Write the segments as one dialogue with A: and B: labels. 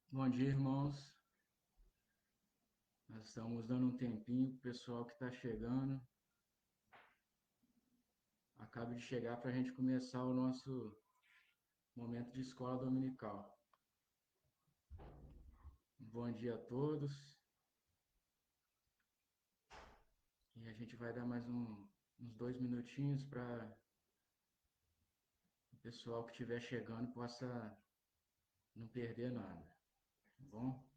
A: Bom dia, irmãos. Nós estamos dando um tempinho para o pessoal que está chegando. Acaba de chegar para a gente começar o nosso momento de escola dominical. Bom dia a todos. E a gente vai dar mais uns 2 minutinhos para o pessoal que estiver chegando possa não perder nada, tá bom?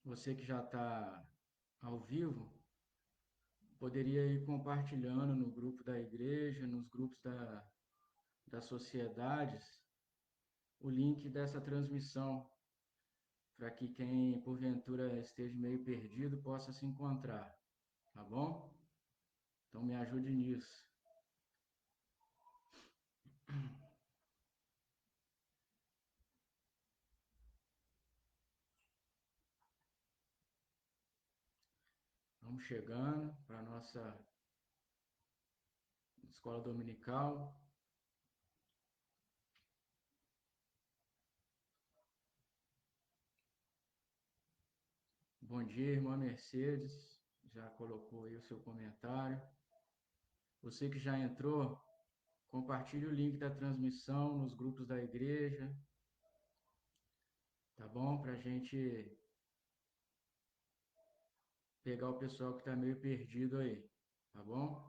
A: Você que já está ao vivo, poderia ir compartilhando no grupo da igreja, nos grupos das sociedades, o link dessa transmissão, para que quem porventura esteja meio perdido possa se encontrar, tá bom? Então me ajude nisso. Vamos chegando para a nossa escola dominical. Bom dia, irmã Mercedes. Já colocou aí o seu comentário. Você que já entrou, compartilhe o link da transmissão nos grupos da igreja, tá bom? Para a gente pegar o pessoal que está meio perdido aí, tá bom?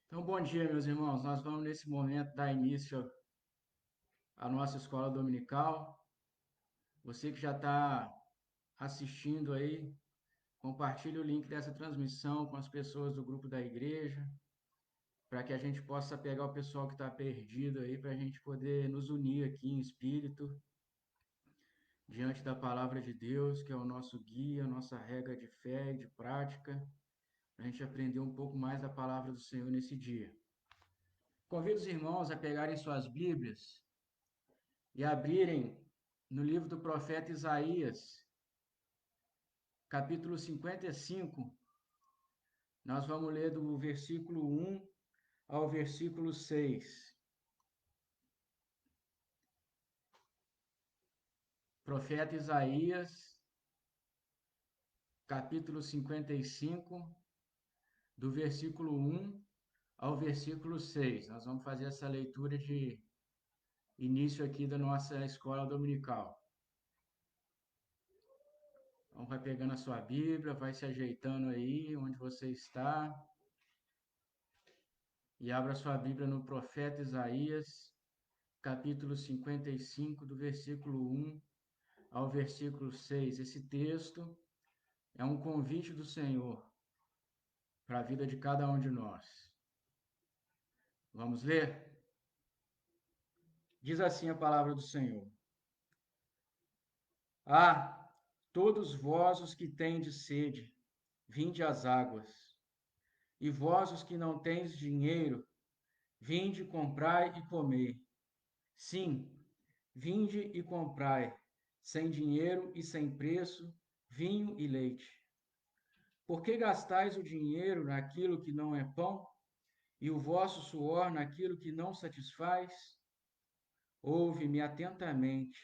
A: Então, bom dia, meus irmãos. Nós vamos, nesse momento, dar início à nossa escola dominical. Você que já está assistindo aí, compartilhe o link dessa transmissão com as pessoas do grupo da igreja, para que a gente possa pegar o pessoal que está perdido aí, para a gente poder nos unir aqui em espírito, diante da palavra de Deus, que é o nosso guia, nossa regra de fé e de prática, para a gente aprender um pouco mais da palavra do Senhor nesse dia. Convido os irmãos a pegarem suas Bíblias e abrirem no livro do profeta Isaías, capítulo 55. Nós vamos ler do versículo 1 ao versículo 6. Profeta Isaías, capítulo 55, do versículo 1 ao versículo 6. Nós vamos fazer essa leitura de início aqui da nossa escola dominical. Então, vai pegando a sua Bíblia, vai se ajeitando aí onde você está e abra sua Bíblia no profeta Isaías, capítulo 55, do versículo 1 ao versículo 6. Esse texto é um convite do Senhor para a vida de cada um de nós. Vamos ler? Diz assim a palavra do Senhor: Ah, todos vós os que tendes sede, vinde às águas. E vós os que não tendes dinheiro, vinde, comprai e comei. Sim, vinde e comprai, sem dinheiro e sem preço, vinho e leite. Por que gastais o dinheiro naquilo que não é pão, e o vosso suor naquilo que não satisfaz? Ouve-me atentamente,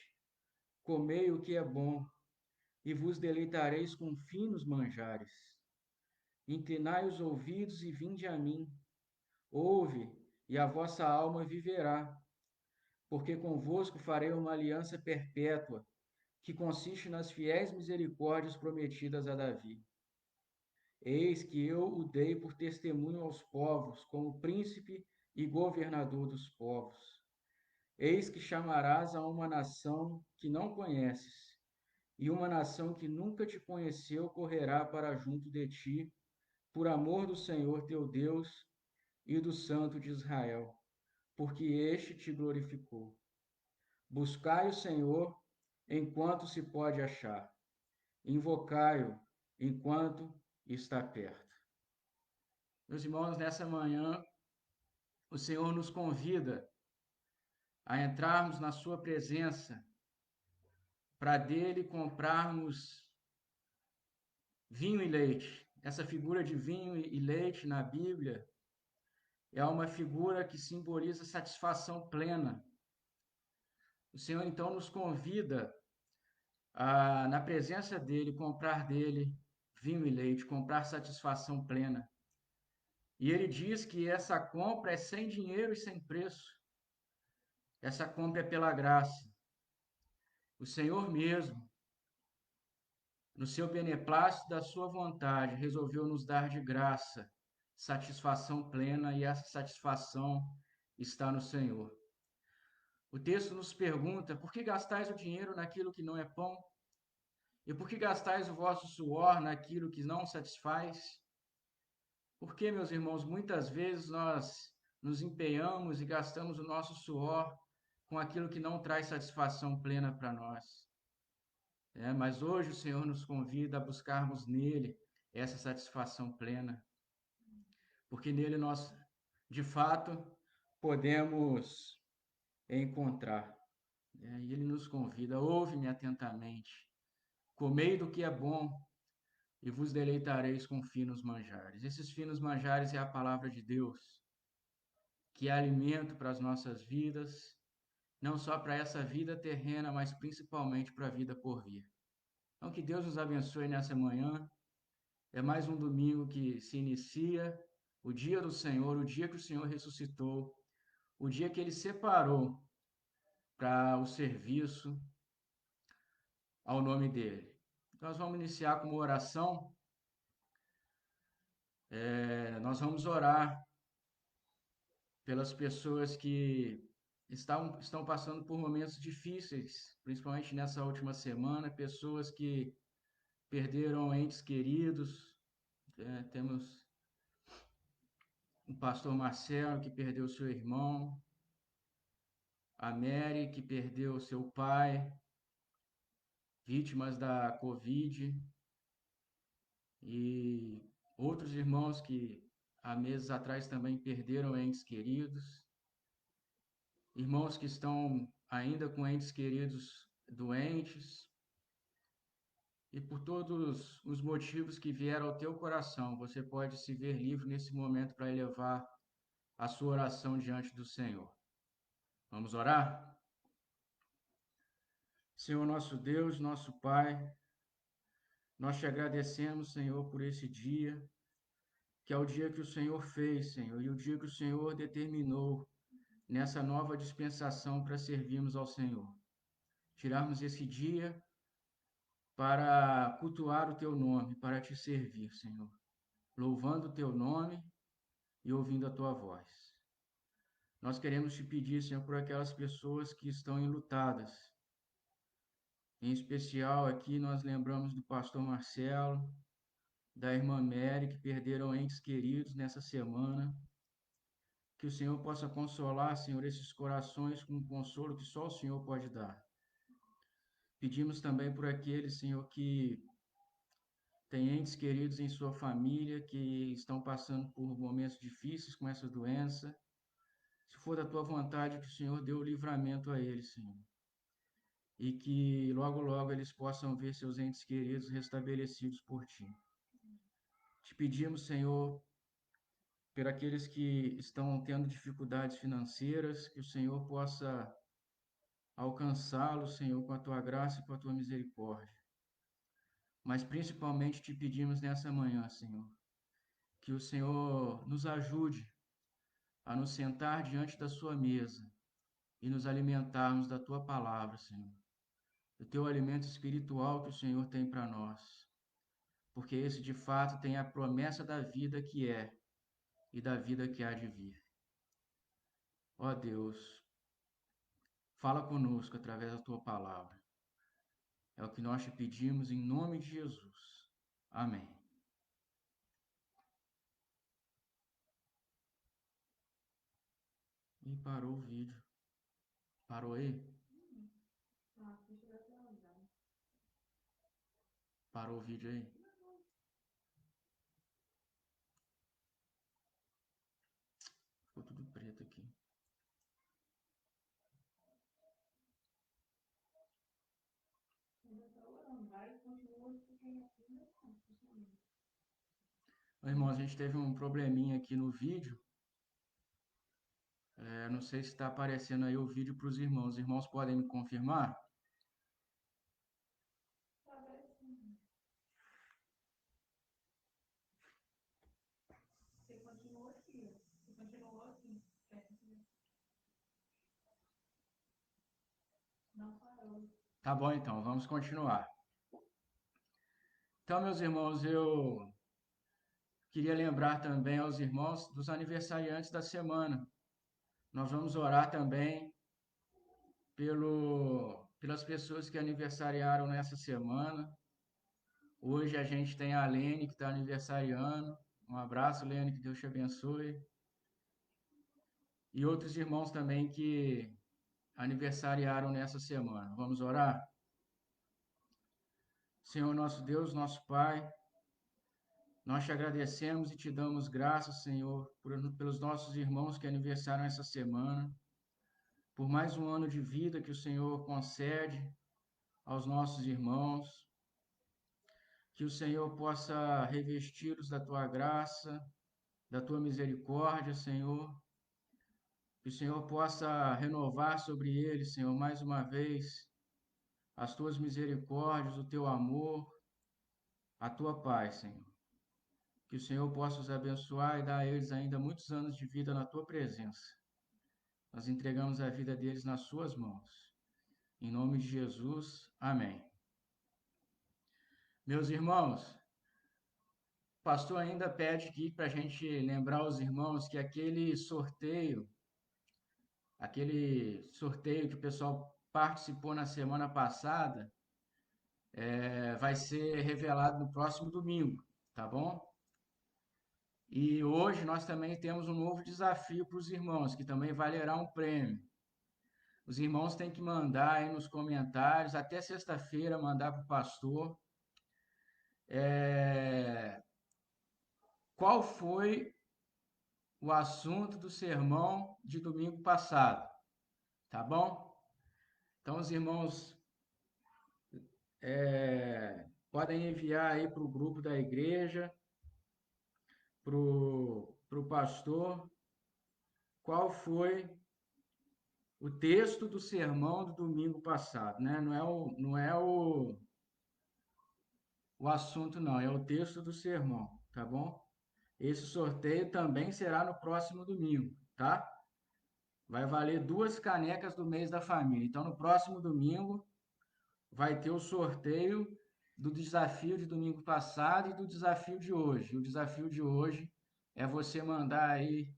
A: comei o que é bom, e vos deleitareis com finos manjares. Inclinai os ouvidos e vinde a mim. Ouve, e a vossa alma viverá, porque convosco farei uma aliança perpétua, que consiste nas fiéis misericórdias prometidas a Davi. Eis que eu o dei por testemunho aos povos, como príncipe e governador dos povos. Eis que chamarás a uma nação que não conheces, e uma nação que nunca te conheceu correrá para junto de ti, por amor do Senhor teu Deus e do Santo de Israel, porque este te glorificou. Buscai o Senhor enquanto se pode achar, invocai-o enquanto está perto. Meus irmãos, nessa manhã, o Senhor nos convida a entrarmos na sua presença para dele comprarmos vinho e leite. Essa figura de vinho e leite na Bíblia é uma figura que simboliza satisfação plena. O Senhor então nos convida a, na presença dele, comprar dele vinho e leite, comprar satisfação plena. E ele diz que essa compra é sem dinheiro e sem preço. Essa compra é pela graça. O Senhor mesmo, no seu beneplácito da sua vontade, resolveu nos dar de graça satisfação plena, e essa satisfação está no Senhor. O texto nos pergunta: por que gastais o dinheiro naquilo que não é pão? E por que gastais o vosso suor naquilo que não satisfaz? Porque, meus irmãos, muitas vezes nós nos empenhamos e gastamos o nosso suor com aquilo que não traz satisfação plena para nós. Mas hoje o Senhor nos convida a buscarmos nele essa satisfação plena, porque nele nós, de fato, podemos encontrar. E ele nos convida: ouve-me atentamente, comei do que é bom e vos deleitareis com finos manjares. Esses finos manjares é a palavra de Deus, que é alimento para as nossas vidas, não só para essa vida terrena, mas principalmente para a vida por vir. Então, que Deus nos abençoe nessa manhã. É mais um domingo que se inicia, o dia do Senhor, o dia que o Senhor ressuscitou, o dia que ele separou para o serviço ao nome dele. Nós vamos iniciar com uma oração. Nós vamos orar pelas pessoas que estão passando por momentos difíceis, principalmente nessa última semana, pessoas que perderam entes queridos. Temos o pastor Marcelo, que perdeu seu irmão, a Mary, que perdeu seu pai, vítimas da Covid, e outros irmãos que há meses atrás também perderam entes queridos, irmãos que estão ainda com entes queridos doentes, e por todos os motivos que vieram ao teu coração, você pode se ver livre nesse momento para elevar a sua oração diante do Senhor. Vamos orar? Senhor nosso Deus, nosso Pai, Nós te agradecemos, Senhor, por esse dia, que é o dia que o Senhor fez, Senhor, e o dia que o Senhor determinou nessa nova dispensação para servirmos ao Senhor. Tirarmos esse dia para cultuar o teu nome, para te servir, Senhor, louvando o teu nome e ouvindo a tua voz. Nós queremos te pedir, Senhor, por aquelas pessoas que estão enlutadas. Em especial aqui nós lembramos do pastor Marcelo, da irmã Mary, que perderam entes queridos nessa semana. Que o Senhor possa consolar, Senhor, esses corações com um consolo que só o Senhor pode dar. Pedimos também por aqueles, Senhor, que têm entes queridos em sua família, que estão passando por momentos difíceis com essa doença. Se for da tua vontade, que o Senhor dê o livramento a eles, Senhor. E que logo, logo eles possam ver seus entes queridos restabelecidos por ti. Te pedimos, Senhor, por aqueles que estão tendo dificuldades financeiras, que o Senhor possa alcançá-los, Senhor, com a tua graça e com a tua misericórdia. Mas principalmente te pedimos nessa manhã, Senhor, que o Senhor nos ajude a nos sentar diante da sua mesa e nos alimentarmos da tua palavra, Senhor, do teu alimento espiritual que o Senhor tem para nós, porque esse de fato tem a promessa da vida que é e da vida que há de vir. Ó Deus, fala conosco através da tua palavra. É o que nós te pedimos em nome de Jesus. Amém. E parou o vídeo. Parou aí? Parou o vídeo aí? Ficou tudo preto aqui. Irmãos, a gente teve um probleminha aqui no vídeo. Não sei se está aparecendo aí o vídeo para os irmãos. Os irmãos podem me confirmar? Tá bom, então, vamos continuar. Então, meus irmãos, eu queria lembrar também aos irmãos dos aniversariantes da semana. Nós vamos orar também pelas pessoas que aniversariaram nessa semana. Hoje a gente tem a Lene, que está aniversariando. Um abraço, Lene, que Deus te abençoe. E outros irmãos também que aniversariaram nessa semana. Vamos orar? Senhor nosso Deus, nosso Pai, nós te agradecemos e te damos graças, Senhor, pelos nossos irmãos que aniversariam essa semana, por mais um ano de vida que o Senhor concede aos nossos irmãos, que o Senhor possa revesti-los da tua graça, da tua misericórdia, Senhor, que o Senhor possa renovar sobre eles, Senhor, mais uma vez, as tuas misericórdias, o teu amor, a tua paz, Senhor. Que o Senhor possa os abençoar e dar a eles ainda muitos anos de vida na tua presença. Nós entregamos a vida deles nas suas mãos. Em nome de Jesus, amém. Meus irmãos, o pastor ainda pede aqui para a gente lembrar os irmãos que aquele sorteio que o pessoal participou na semana passada, vai ser revelado no próximo domingo, tá bom? E hoje nós também temos um novo desafio para os irmãos, que também valerá um prêmio. Os irmãos têm que mandar aí nos comentários, até sexta-feira, mandar para o pastor, qual foi o assunto do sermão de domingo passado, tá bom? Então, os irmãos podem enviar aí para o grupo da igreja, para o pastor, qual foi o texto do sermão do domingo passado, né? Não é o o assunto não, é o texto do sermão, tá bom? Esse sorteio também será no próximo domingo, tá? Vai valer 2 canecas do mês da família. Então, no próximo domingo, vai ter o sorteio do desafio de domingo passado e do desafio de hoje. O desafio de hoje é você mandar aí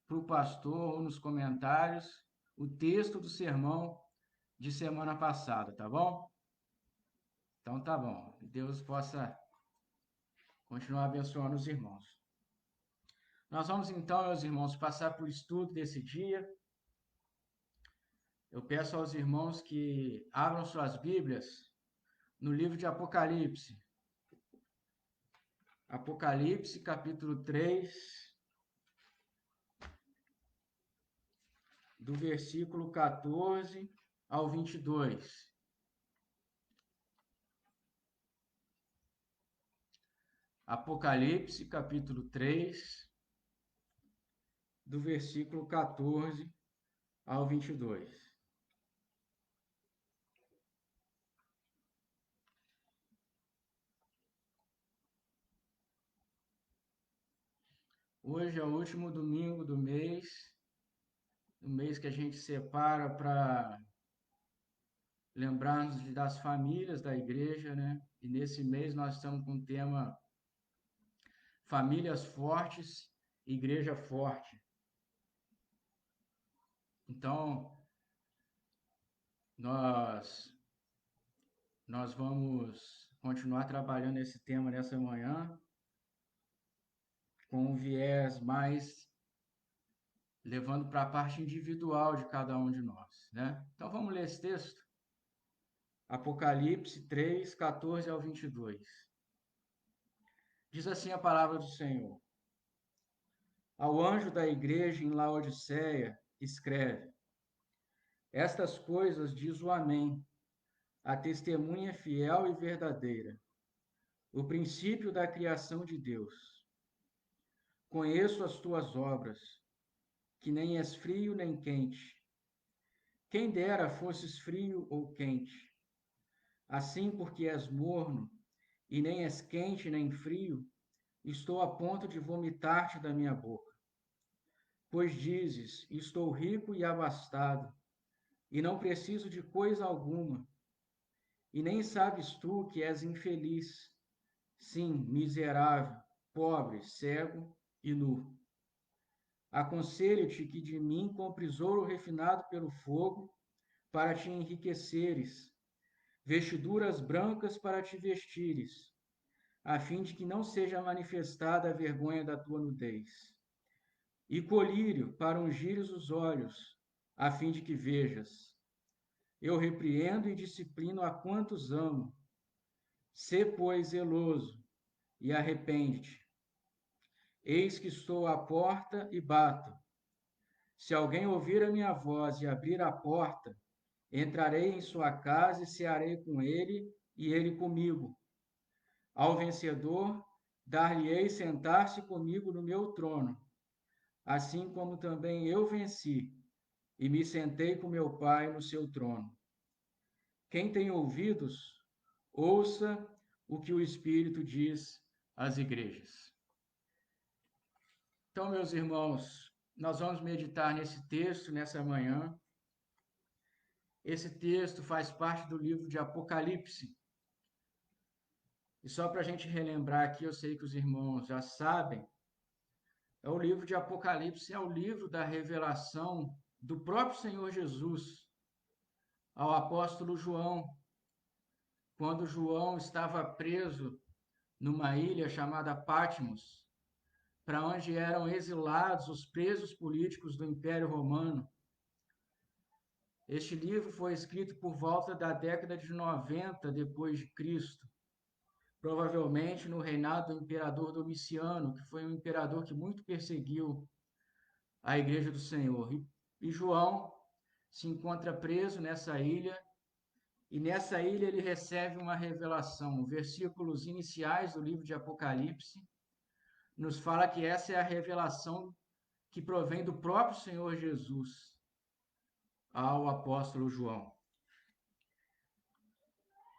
A: para o pastor ou nos comentários o texto do sermão de semana passada, tá bom? Então tá bom. Deus possa continuar abençoando os irmãos. Nós vamos então, meus irmãos, passar por estudo desse dia. Eu peço aos irmãos que abram suas Bíblias no livro de Apocalipse. Apocalipse, capítulo 3, do versículo 14 ao 22. Apocalipse, capítulo 3, do versículo 14 ao 22. Hoje é o último domingo do mês que a gente separa para lembrarmos das famílias da igreja, né? E nesse mês nós estamos com o tema Famílias Fortes, Igreja Forte. Então, nós nós vamos continuar trabalhando esse tema nessa manhã com um viés mais levando para a parte individual de cada um de nós, né? Então vamos ler esse texto? Apocalipse 3, 14 ao 22. Diz assim a palavra do Senhor: Ao anjo da igreja em Laodiceia, escreve: Estas coisas diz o Amém, a testemunha fiel e verdadeira, o princípio da criação de Deus. Conheço as tuas obras, que nem és frio nem quente. Quem dera fosses frio ou quente. Assim, porque és morno, e nem és quente nem frio, estou a ponto de vomitar-te da minha boca. Pois dizes: Estou rico e abastado, e não preciso de coisa alguma. E nem sabes tu que és infeliz, sim, miserável, pobre, cego e nu. Aconselho-te que de mim compres ouro refinado pelo fogo, para te enriqueceres, vestiduras brancas para te vestires, a fim de que não seja manifestada a vergonha da tua nudez. E colírio para ungires os olhos, a fim de que vejas. Eu repreendo e disciplino a quantos amo. Sê, pois, zeloso e arrepende-te. Eis que estou à porta e bato. Se alguém ouvir a minha voz e abrir a porta, entrarei em sua casa e cearei com ele e ele comigo. Ao vencedor, dar-lhe-ei sentar-se comigo no meu trono, assim como também eu venci e me sentei com meu Pai no seu trono. Quem tem ouvidos, ouça o que o Espírito diz às igrejas. Então, meus irmãos, nós vamos meditar nesse texto nessa manhã. Esse texto faz parte do livro de Apocalipse. E só para a gente relembrar aqui, eu sei que os irmãos já sabem, o livro de Apocalipse é o livro da revelação do próprio Senhor Jesus ao apóstolo João, quando João estava preso numa ilha chamada Patmos, para onde eram exilados os presos políticos do Império Romano. Este livro foi escrito por volta da década de 90 depois de Cristo, provavelmente no reinado do imperador Domiciano, que foi um imperador que muito perseguiu a Igreja do Senhor. E João se encontra preso nessa ilha, e nessa ilha ele recebe uma revelação. Versículos iniciais do livro de Apocalipse nos fala que essa é a revelação que provém do próprio Senhor Jesus ao apóstolo João.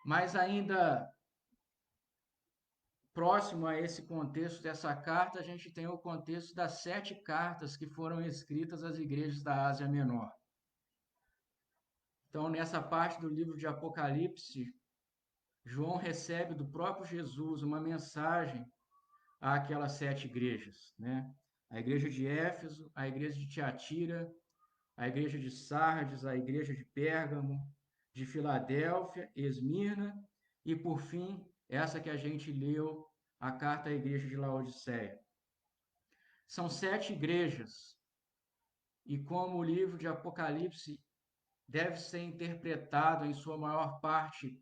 A: Mas ainda próximo a esse contexto dessa carta, a gente tem o contexto das 7 cartas que foram escritas às igrejas da Ásia Menor. Então, nessa parte do livro de Apocalipse, João recebe do próprio Jesus uma mensagem àquelas 7 igrejas, né? A igreja de Éfeso, a igreja de Tiatira, a igreja de Sardes, a igreja de Pérgamo, de Filadélfia, Esmirna e, por fim, essa que a gente leu, a carta à igreja de Laodiceia. São 7 igrejas, e como o livro de Apocalipse deve ser interpretado em sua maior parte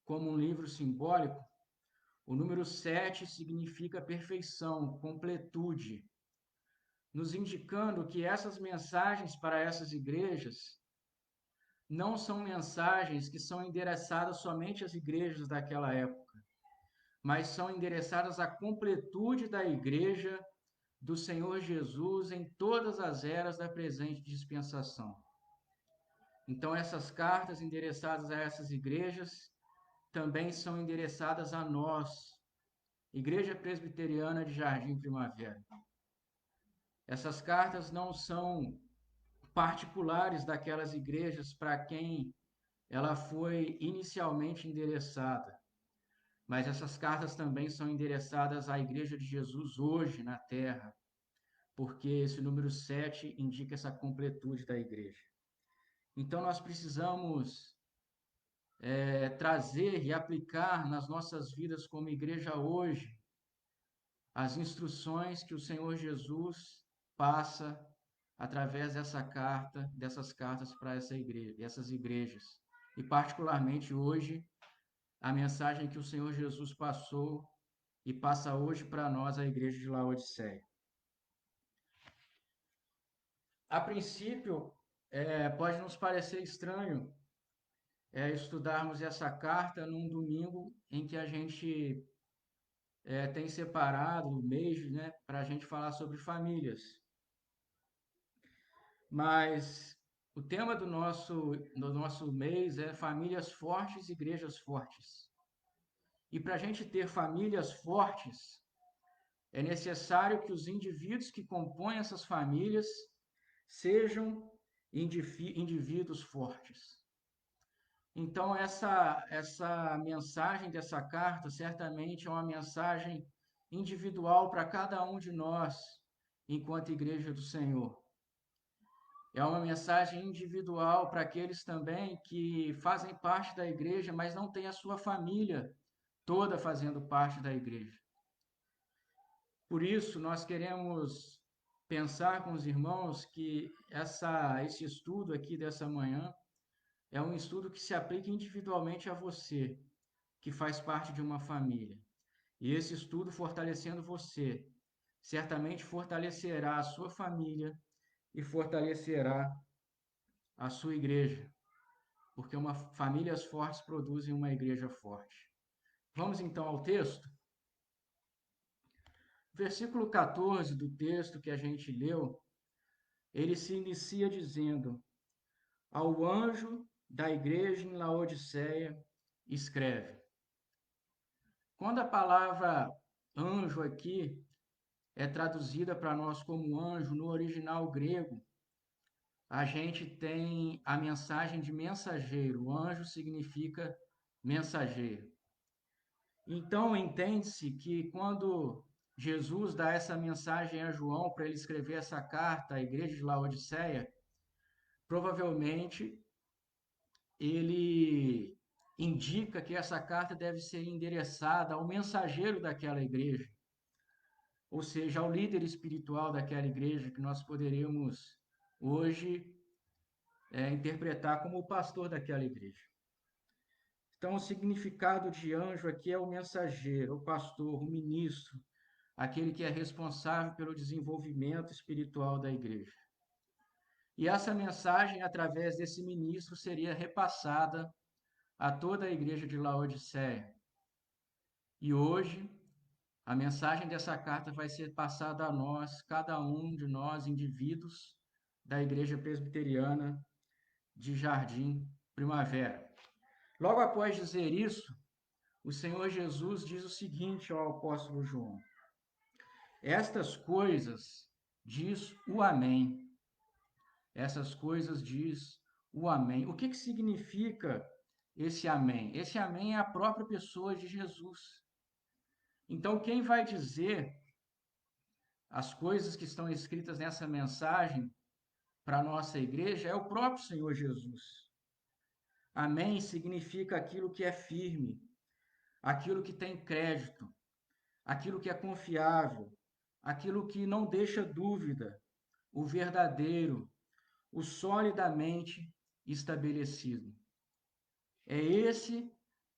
A: como um livro simbólico, o número 7 significa perfeição, completude, nos indicando que essas mensagens para essas igrejas não são mensagens que são endereçadas somente às igrejas daquela época, mas são endereçadas à completude da igreja do Senhor Jesus em todas as eras da presente dispensação. Então, essas cartas endereçadas a essas igrejas também são endereçadas a nós, Igreja Presbiteriana de Jardim Primavera. Essas cartas não são particulares daquelas igrejas para quem ela foi inicialmente endereçada, mas essas cartas também são endereçadas à Igreja de Jesus hoje na Terra, porque esse número 7 indica essa completude da igreja. Então, nós precisamos trazer e aplicar nas nossas vidas como igreja hoje as instruções que o Senhor Jesus passa através dessas cartas para essas igrejas. E particularmente hoje, a mensagem que o Senhor Jesus passou e passa hoje para nós, a igreja de Laodiceia. A princípio, pode nos parecer estranho estudarmos essa carta num domingo em que a gente tem separado o mês, né, para a gente falar sobre famílias. Mas o tema do nosso mês é famílias fortes, igrejas fortes. E para a gente ter famílias fortes, é necessário que os indivíduos que compõem essas famílias sejam indivíduos fortes. Então, essa mensagem dessa carta certamente é uma mensagem individual para cada um de nós, enquanto Igreja do Senhor. É uma mensagem individual para aqueles também que fazem parte da igreja, mas não têm a sua família toda fazendo parte da igreja. Por isso, nós queremos pensar com os irmãos que esse estudo aqui dessa manhã é um estudo que se aplica individualmente a você, que faz parte de uma família. E esse estudo, fortalecendo você, certamente fortalecerá a sua família e fortalecerá a sua igreja, porque famílias fortes produzem uma igreja forte. Vamos então ao texto? Versículo 14 do texto que a gente leu, ele se inicia dizendo: Ao anjo da igreja em Laodiceia, escreve. Quando a palavra anjo aqui é traduzida para nós como anjo, no original grego, a gente tem a mensagem de mensageiro. O anjo significa mensageiro. Então, entende-se que quando Jesus dá essa mensagem a João para ele escrever essa carta à igreja de Laodiceia, provavelmente ele indica que essa carta deve ser endereçada ao mensageiro daquela igreja, ou seja, ao líder espiritual daquela igreja, que nós poderíamos hoje interpretar como o pastor daquela igreja. Então, o significado de anjo aqui é o mensageiro, o pastor, o ministro, aquele que é responsável pelo desenvolvimento espiritual da igreja. E essa mensagem, através desse ministro, seria repassada a toda a igreja de Laodiceia. E hoje, a mensagem dessa carta vai ser passada a nós, cada um de nós, indivíduos da Igreja Presbiteriana de Jardim Primavera. Logo após dizer isso, o Senhor Jesus diz o seguinte ao apóstolo João: estas coisas diz o Amém. Essas coisas diz o Amém. O que significa esse Amém? Esse Amém é a própria pessoa de Jesus. Então, quem vai dizer as coisas que estão escritas nessa mensagem para a nossa igreja é o próprio Senhor Jesus. Amém significa aquilo que é firme, aquilo que tem crédito, aquilo que é confiável, aquilo que não deixa dúvida, o verdadeiro, o solidamente estabelecido. É esse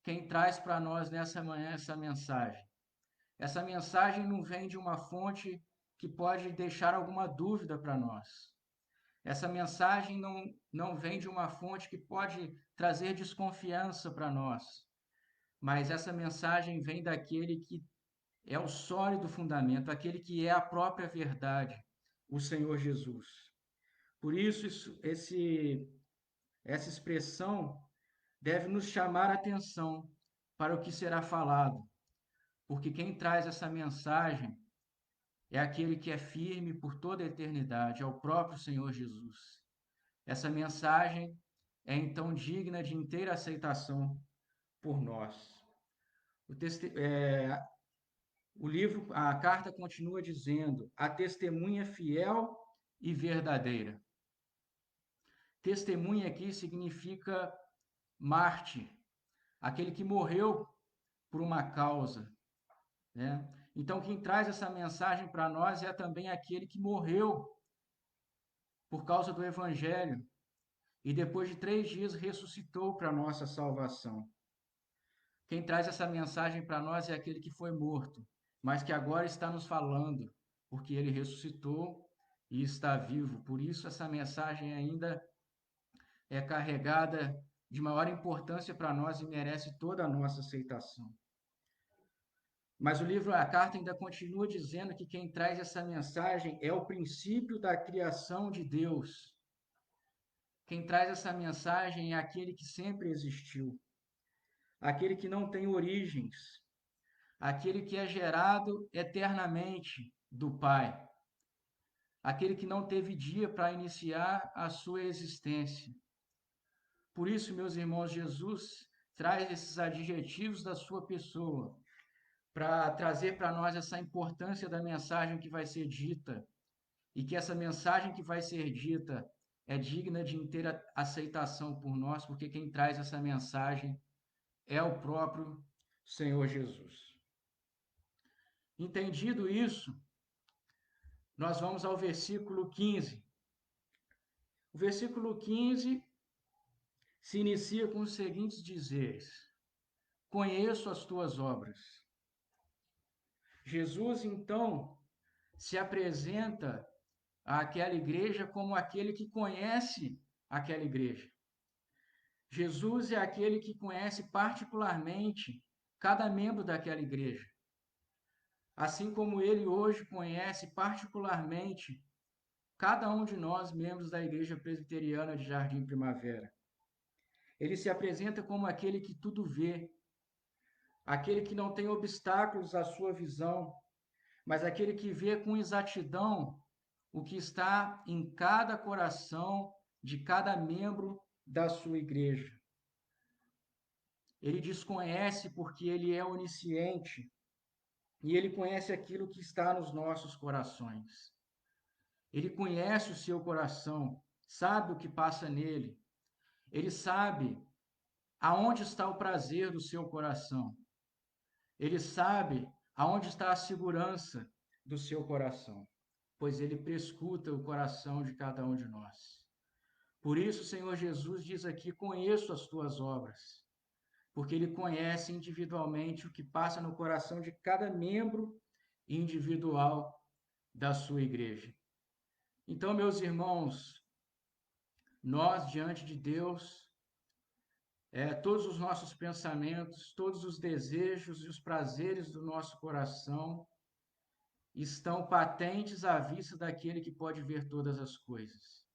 A: quem traz para nós nessa manhã essa mensagem. Essa mensagem não vem de uma fonte que pode deixar alguma dúvida para nós. Essa mensagem não vem de uma fonte que pode trazer desconfiança para nós. Mas essa mensagem vem daquele que é o sólido fundamento, aquele que é a própria verdade, o Senhor Jesus. Por isso, essa expressão deve nos chamar a atenção para o que será falado, porque quem traz essa mensagem é aquele que é firme por toda a eternidade, é o próprio Senhor Jesus. Essa mensagem é então digna de inteira aceitação por nós. O livro, a carta continua dizendo: a testemunha fiel e verdadeira. Testemunha aqui significa mártir, aquele que morreu por uma causa, né? Então, quem traz essa mensagem para nós é também aquele que morreu por causa do Evangelho e depois de 3 dias ressuscitou para nossa salvação. Quem traz essa mensagem para nós é aquele que foi morto, mas que agora está nos falando, porque ele ressuscitou e está vivo. Por isso, essa mensagem ainda é carregada de maior importância para nós e merece toda a nossa aceitação. Mas o livro, a carta ainda continua dizendo que quem traz essa mensagem é o princípio da criação de Deus. Quem traz essa mensagem é aquele que sempre existiu, aquele que não tem origens, aquele que é gerado eternamente do Pai, aquele que não teve dia para iniciar a sua existência. Por isso, meus irmãos, Jesus traz esses adjetivos da sua pessoa para trazer para nós essa importância da mensagem que vai ser dita e que essa mensagem que vai ser dita é digna de inteira aceitação por nós, porque quem traz essa mensagem é o próprio Senhor Jesus. Entendido isso, nós vamos ao versículo 15. O versículo 15 se inicia com os seguintes dizeres: conheço as tuas obras. Jesus, então, se apresenta àquela igreja como aquele que conhece aquela igreja. Jesus é aquele que conhece particularmente cada membro daquela igreja. Assim como ele hoje conhece particularmente cada um de nós, membros da Igreja Presbiteriana de Jardim Primavera. Ele se apresenta como aquele que tudo vê, aquele que não tem obstáculos à sua visão, mas aquele que vê com exatidão o que está em cada coração de cada membro da sua igreja. Ele desconhece porque ele é onisciente e ele conhece aquilo que está nos nossos corações. Ele conhece o seu coração, sabe o que passa nele. Ele sabe aonde está o prazer do seu coração. Ele sabe aonde está a segurança do seu coração, pois ele prescuta o coração de cada um de nós. Por isso, o Senhor Jesus diz aqui: conheço as tuas obras, porque ele conhece individualmente o que passa no coração de cada membro individual da sua igreja. Então, meus irmãos, nós diante de Deus, todos os nossos pensamentos, todos os desejos e os prazeres do nosso coração estão patentes à vista daquele que pode ver todas as coisas.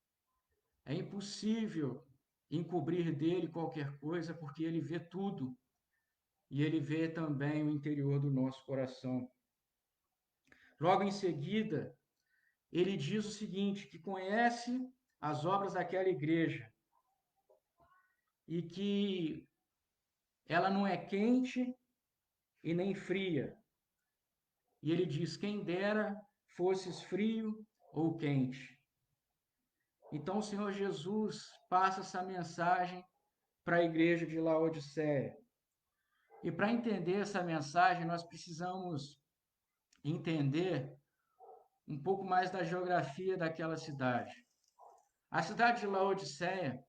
A: É impossível encobrir dele qualquer coisa, porque ele vê tudo. e ele vê também o interior do nosso coração. Logo em seguida, ele diz o seguinte, que conhece as obras daquela igreja e que ela não é quente e nem fria. E ele diz: quem dera fosses frio ou quente. Então o Senhor Jesus passa essa mensagem para a igreja de Laodiceia. E para entender essa mensagem, nós precisamos entender um pouco mais da geografia daquela cidade. A cidade de Laodiceia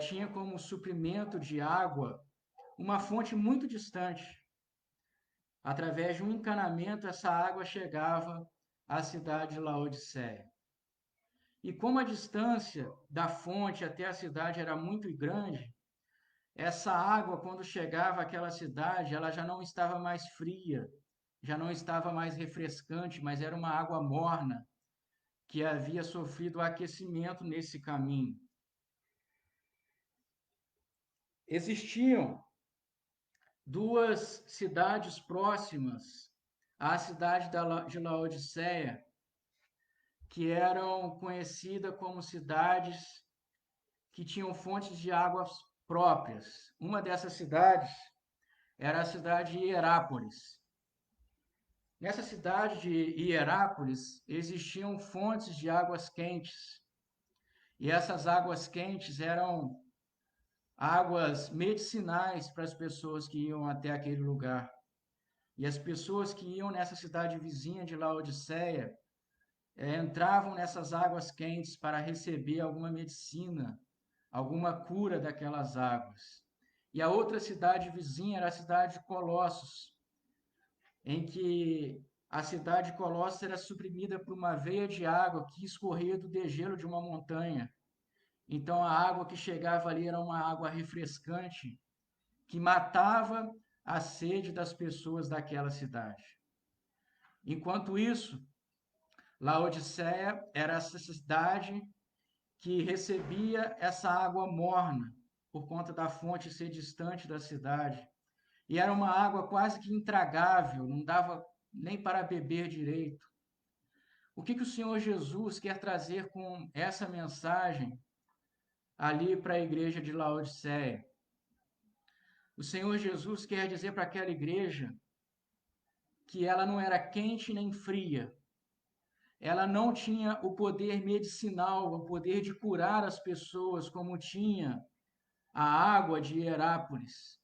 A: tinha como suprimento de água uma fonte muito distante. Através de um encanamento, essa água chegava à cidade de Laodiceia. E como a distância da fonte até a cidade era muito grande, essa água, quando chegava àquela cidade, ela já não estava mais fria, já não estava mais refrescante, mas era uma água morna que havia sofrido aquecimento nesse caminho. Existiam duas cidades próximas à cidade de Laodiceia, que eram conhecidas como cidades que tinham fontes de águas próprias. Uma dessas cidades era a cidade de Hierápolis. Nessa cidade de Hierápolis existiam fontes de águas quentes, e essas águas quentes eram águas medicinais para as pessoas que iam até aquele lugar. E as pessoas que iam nessa cidade vizinha de Laodiceia entravam nessas águas quentes para receber alguma medicina, alguma cura daquelas águas. E a outra cidade vizinha era a cidade de Colossos, em que a cidade de Colossos era suprimida por uma veia de água que escorria do degelo de uma montanha. Então a água que chegava ali era uma água refrescante que matava a sede das pessoas daquela cidade. Enquanto isso, Laodiceia era essa cidade que recebia essa água morna por conta da fonte ser distante da cidade. E era uma água quase que intragável, não dava nem para beber direito. O que o Senhor Jesus quer trazer com essa mensagem ali para a igreja de Laodiceia? O Senhor Jesus quer dizer para aquela igreja que ela não era quente nem fria, ela não tinha o poder medicinal, o poder de curar as pessoas como tinha a água de Hierápolis.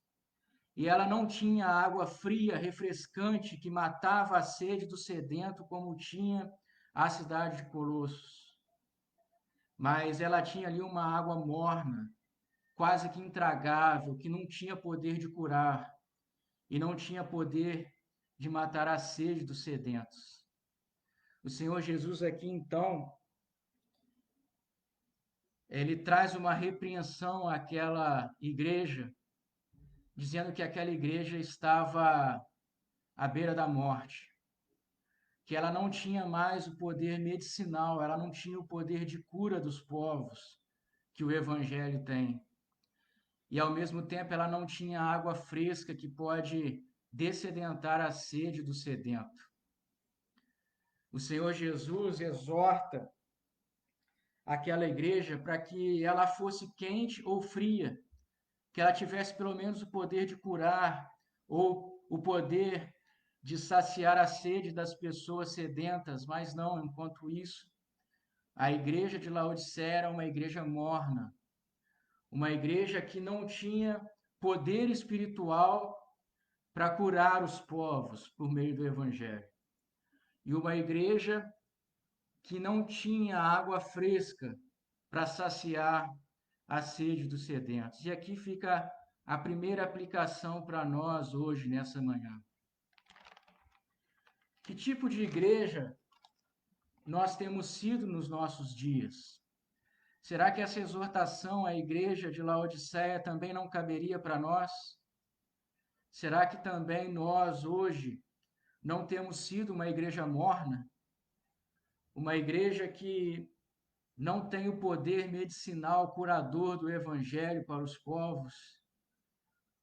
A: E ela não tinha água fria, refrescante, que matava a sede do sedento como tinha a cidade de Colossos. Mas ela tinha ali uma água morna, quase que intragável, que não tinha poder de curar e não tinha poder de matar a sede dos sedentos. O Senhor Jesus aqui, então, ele traz uma repreensão àquela igreja, dizendo que aquela igreja estava à beira da morte, que ela não tinha mais o poder medicinal, ela não tinha o poder de cura dos povos que o Evangelho tem. E ao mesmo tempo ela não tinha água fresca que pode dessedentar a sede do sedento. O Senhor Jesus exorta aquela igreja para que ela fosse quente ou fria, que ela tivesse pelo menos o poder de curar ou o poder de saciar a sede das pessoas sedentas, mas não, enquanto isso, a igreja de Laodiceia era uma igreja morna, uma igreja que não tinha poder espiritual para curar os povos por meio do evangelho. E uma igreja que não tinha água fresca para saciar a sede dos sedentos. E aqui fica a primeira aplicação para nós hoje, nessa manhã. Que tipo de igreja nós temos sido nos nossos dias? Será que essa exortação à igreja de Laodiceia também não caberia para nós? Será que também nós, hoje, não temos sido uma igreja morna? Uma igreja que não tem o poder medicinal curador do evangelho para os povos?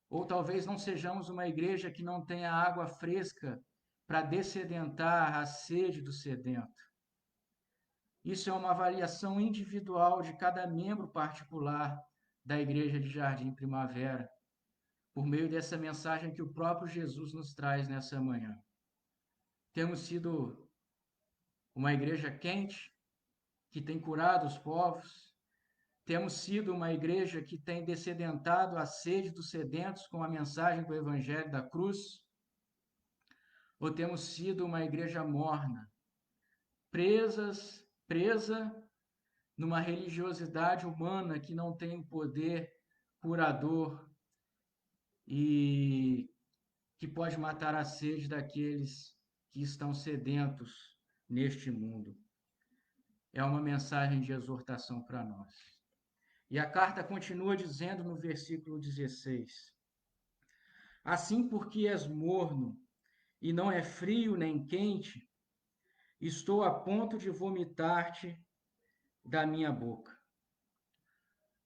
A: Ou talvez não sejamos uma igreja que não tenha água fresca para dessedentar a sede do sedento. Isso é uma avaliação individual de cada membro particular da Igreja de Jardim Primavera, por meio dessa mensagem que o próprio Jesus nos traz nessa manhã. Temos sido uma igreja quente, que tem curado os povos, temos sido uma igreja que tem descedentado a sede dos sedentos com a mensagem do Evangelho da cruz, ou temos sido uma igreja morna, presa numa religiosidade humana que não tem o poder curador e que pode matar a sede daqueles que estão sedentos neste mundo. É uma mensagem de exortação para nós. E a carta continua dizendo no versículo 16: Assim, porque és morno e não é frio nem quente, estou a ponto de vomitar-te da minha boca.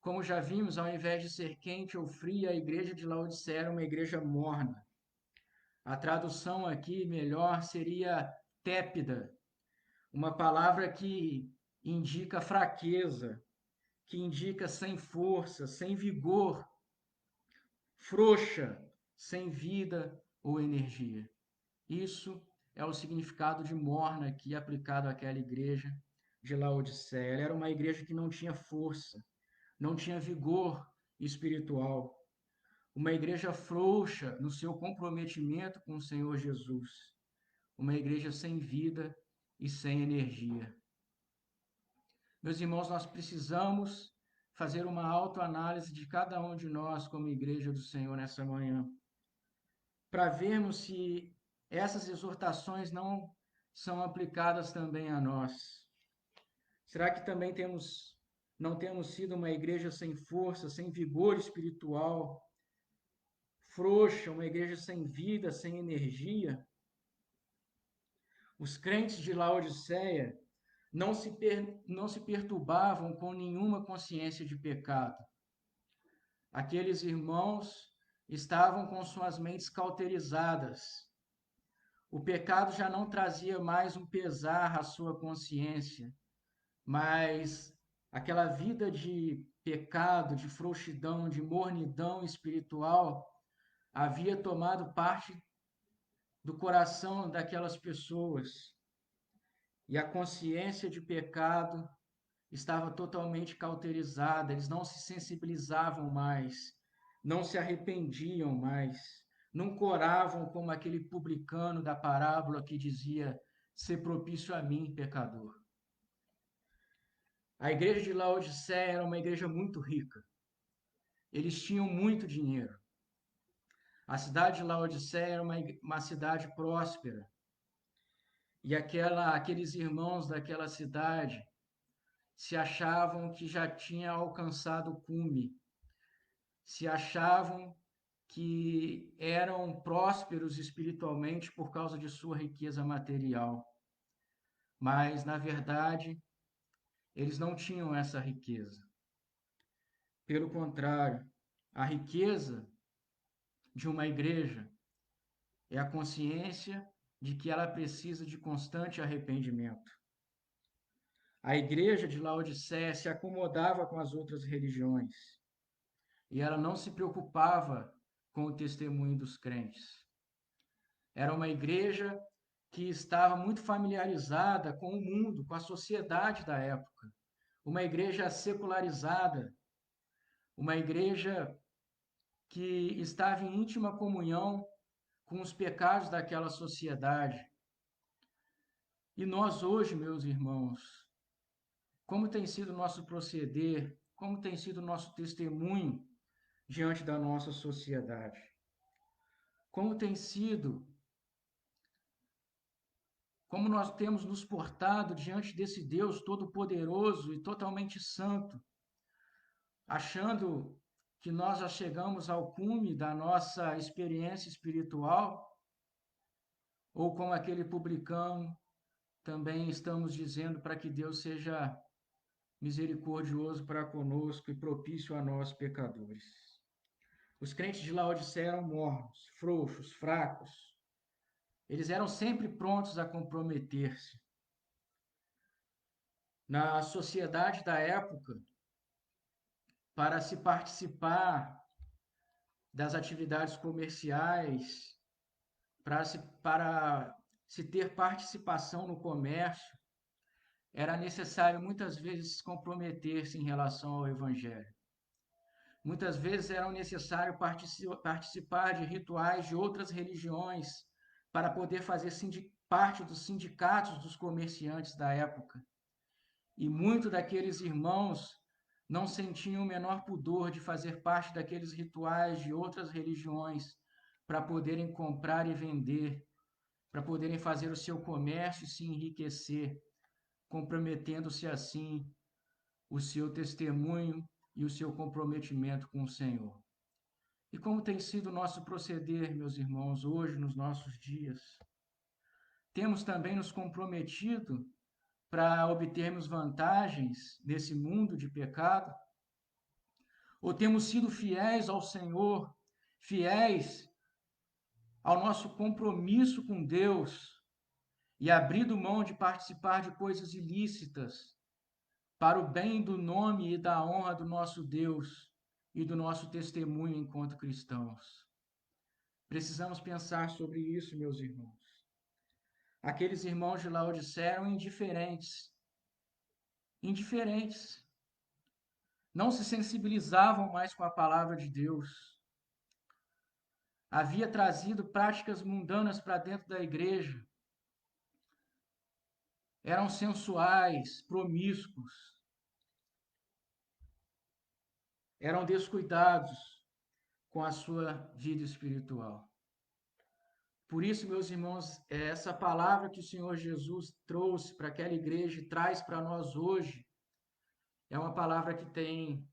A: Como já vimos, ao invés de ser quente ou fria, a igreja de Laodiceia era uma igreja morna. A tradução aqui melhor seria tépida, uma palavra que indica fraqueza, que indica sem força, sem vigor, frouxa, sem vida ou energia. Isso é o significado de morna aqui aplicado àquela igreja de Laodiceia. Ela era uma igreja que não tinha força, não tinha vigor espiritual. Uma igreja frouxa no seu comprometimento com o Senhor Jesus. Uma igreja sem vida e sem energia. Meus irmãos, nós precisamos fazer uma autoanálise de cada um de nós como igreja do Senhor nessa manhã, para vermos se essas exortações não são aplicadas também a nós. Será que também não temos sido uma igreja sem força, sem vigor espiritual, frouxa, uma igreja sem vida, sem energia? Os crentes de Laodiceia não se perturbavam com nenhuma consciência de pecado. Aqueles irmãos estavam com suas mentes cauterizadas. O pecado já não trazia mais um pesar à sua consciência, mas aquela vida de pecado, de frouxidão, de mornidão espiritual havia tomado parte do coração daquelas pessoas. E a consciência de pecado estava totalmente cauterizada, eles não se sensibilizavam mais, não se arrependiam mais, não coravam como aquele publicano da parábola que dizia: "Ser propício a mim, pecador". A igreja de Laodiceia era uma igreja muito rica. Eles tinham muito dinheiro. A cidade de Laodiceia era uma cidade próspera. E aqueles irmãos daquela cidade se achavam que já tinha alcançado o cume, se achavam que eram prósperos espiritualmente por causa de sua riqueza material. Mas, na verdade, eles não tinham essa riqueza. Pelo contrário, a riqueza de uma igreja é a consciência de que ela precisa de constante arrependimento. A igreja de Laodiceia se acomodava com as outras religiões e ela não se preocupava com o testemunho dos crentes. Era uma igreja que estava muito familiarizada com o mundo, com a sociedade da época. Uma igreja secularizada, uma igreja que estava em íntima comunhão com os pecados daquela sociedade. E nós hoje, meus irmãos, como tem sido o nosso proceder, como tem sido o nosso testemunho diante da nossa sociedade? Como tem sido, como nós temos nos portado diante desse Deus todo-poderoso e totalmente santo, achando que nós já chegamos ao cume da nossa experiência espiritual, ou como aquele publicano, também estamos dizendo para que Deus seja misericordioso para conosco e propício a nós, pecadores. Os crentes de Laodiceia eram mornos, frouxos, fracos. Eles eram sempre prontos a comprometer-se. Na sociedade da época, para se participar das atividades comerciais, para se ter participação no comércio, era necessário muitas vezes se comprometer-se em relação ao Evangelho. Muitas vezes era necessário participar de rituais de outras religiões para poder fazer parte dos sindicatos dos comerciantes da época. E muitos daqueles irmãos não sentiam o menor pudor de fazer parte daqueles rituais de outras religiões para poderem comprar e vender, para poderem fazer o seu comércio e se enriquecer, comprometendo-se assim o seu testemunho e o seu comprometimento com o Senhor. E como tem sido o nosso proceder, meus irmãos, hoje, nos nossos dias? Temos também nos comprometido para obtermos vantagens nesse mundo de pecado? Ou temos sido fiéis ao Senhor, fiéis ao nosso compromisso com Deus e abrido mão de participar de coisas ilícitas para o bem do nome e da honra do nosso Deus e do nosso testemunho enquanto cristãos? Precisamos pensar sobre isso, meus irmãos. Aqueles irmãos de Laodiceia eram indiferentes. Indiferentes. Não se sensibilizavam mais com a palavra de Deus. Havia trazido práticas mundanas para dentro da igreja. Eram sensuais, promíscuos. Eram descuidados com a sua vida espiritual. Por isso, meus irmãos, essa palavra que o Senhor Jesus trouxe para aquela igreja e traz para nós hoje, é uma palavra que tem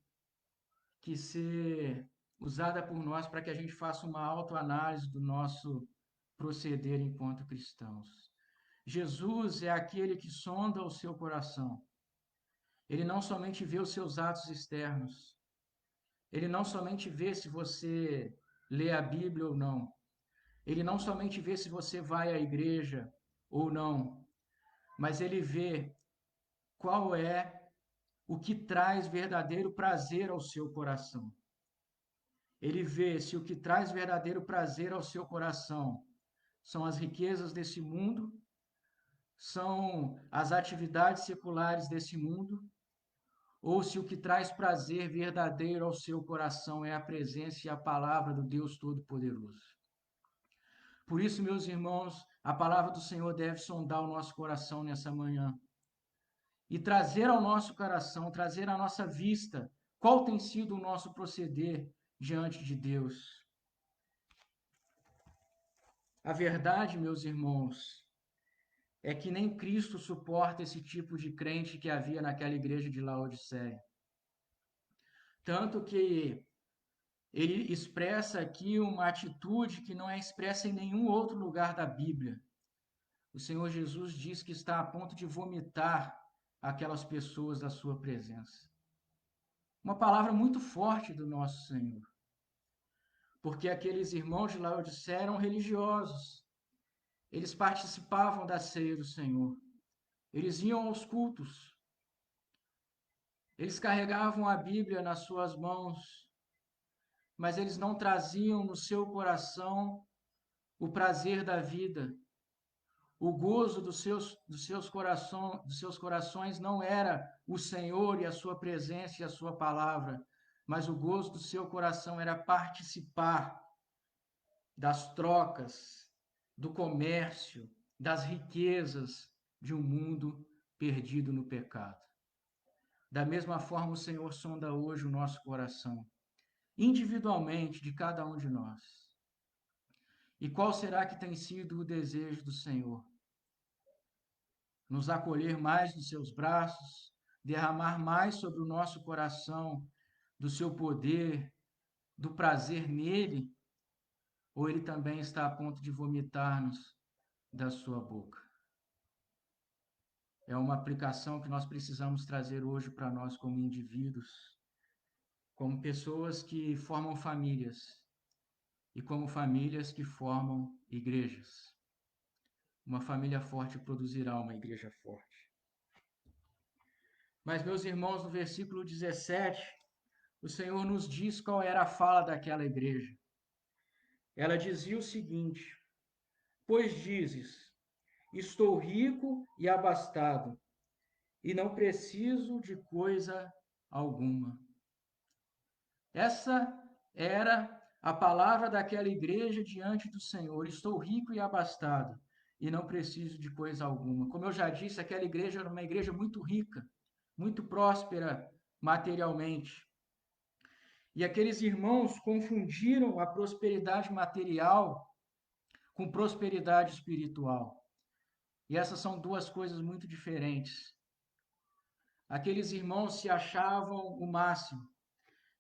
A: que ser usada por nós para que a gente faça uma autoanálise do nosso proceder enquanto cristãos. Jesus é aquele que sonda o seu coração. Ele não somente vê os seus atos externos. Ele não somente vê se você lê a Bíblia ou não. Ele não somente vê se você vai à igreja ou não, mas ele vê qual é o que traz verdadeiro prazer ao seu coração. Ele vê se o que traz verdadeiro prazer ao seu coração são as riquezas desse mundo, são as atividades seculares desse mundo, ou se o que traz prazer verdadeiro ao seu coração é a presença e a palavra do Deus Todo-Poderoso. Por isso, meus irmãos, a palavra do Senhor deve sondar o nosso coração nessa manhã e trazer ao nosso coração, trazer à nossa vista qual tem sido o nosso proceder diante de Deus. A verdade, meus irmãos, é que nem Cristo suporta esse tipo de crente que havia naquela igreja de Laodiceia. Tanto que ele expressa aqui uma atitude que não é expressa em nenhum outro lugar da Bíblia. O Senhor Jesus diz que está a ponto de vomitar aquelas pessoas da sua presença. Uma palavra muito forte do nosso Senhor. Porque aqueles irmãos de Laodiceia eram religiosos. Eles participavam da ceia do Senhor. Eles iam aos cultos. Eles carregavam a Bíblia nas suas mãos, mas eles não traziam no seu coração o prazer da vida. O gozo dos seus corações não era o Senhor e a sua presença e a sua palavra, mas o gozo do seu coração era participar das trocas, do comércio, das riquezas de um mundo perdido no pecado. Da mesma forma, o Senhor sonda hoje o nosso coração, individualmente, de cada um de nós. E qual será que tem sido o desejo do Senhor? Nos acolher mais nos seus braços, derramar mais sobre o nosso coração do seu poder, do prazer nele, ou ele também está a ponto de vomitar-nos da sua boca? É uma aplicação que nós precisamos trazer hoje para nós como indivíduos. como pessoas que formam famílias e como famílias que formam igrejas. Uma família forte produzirá uma igreja forte. Mas, meus irmãos, no versículo 17, o Senhor nos diz qual era a fala daquela igreja. Ela dizia o seguinte: Pois dizes, estou rico e abastado, e não preciso de coisa alguma. Essa era a palavra daquela igreja diante do Senhor: estou rico e abastado, e não preciso de coisa alguma. Como eu já disse, aquela igreja era uma igreja muito rica, muito próspera materialmente. E aqueles irmãos confundiram a prosperidade material com prosperidade espiritual. E essas são duas coisas muito diferentes. Aqueles irmãos se achavam o máximo.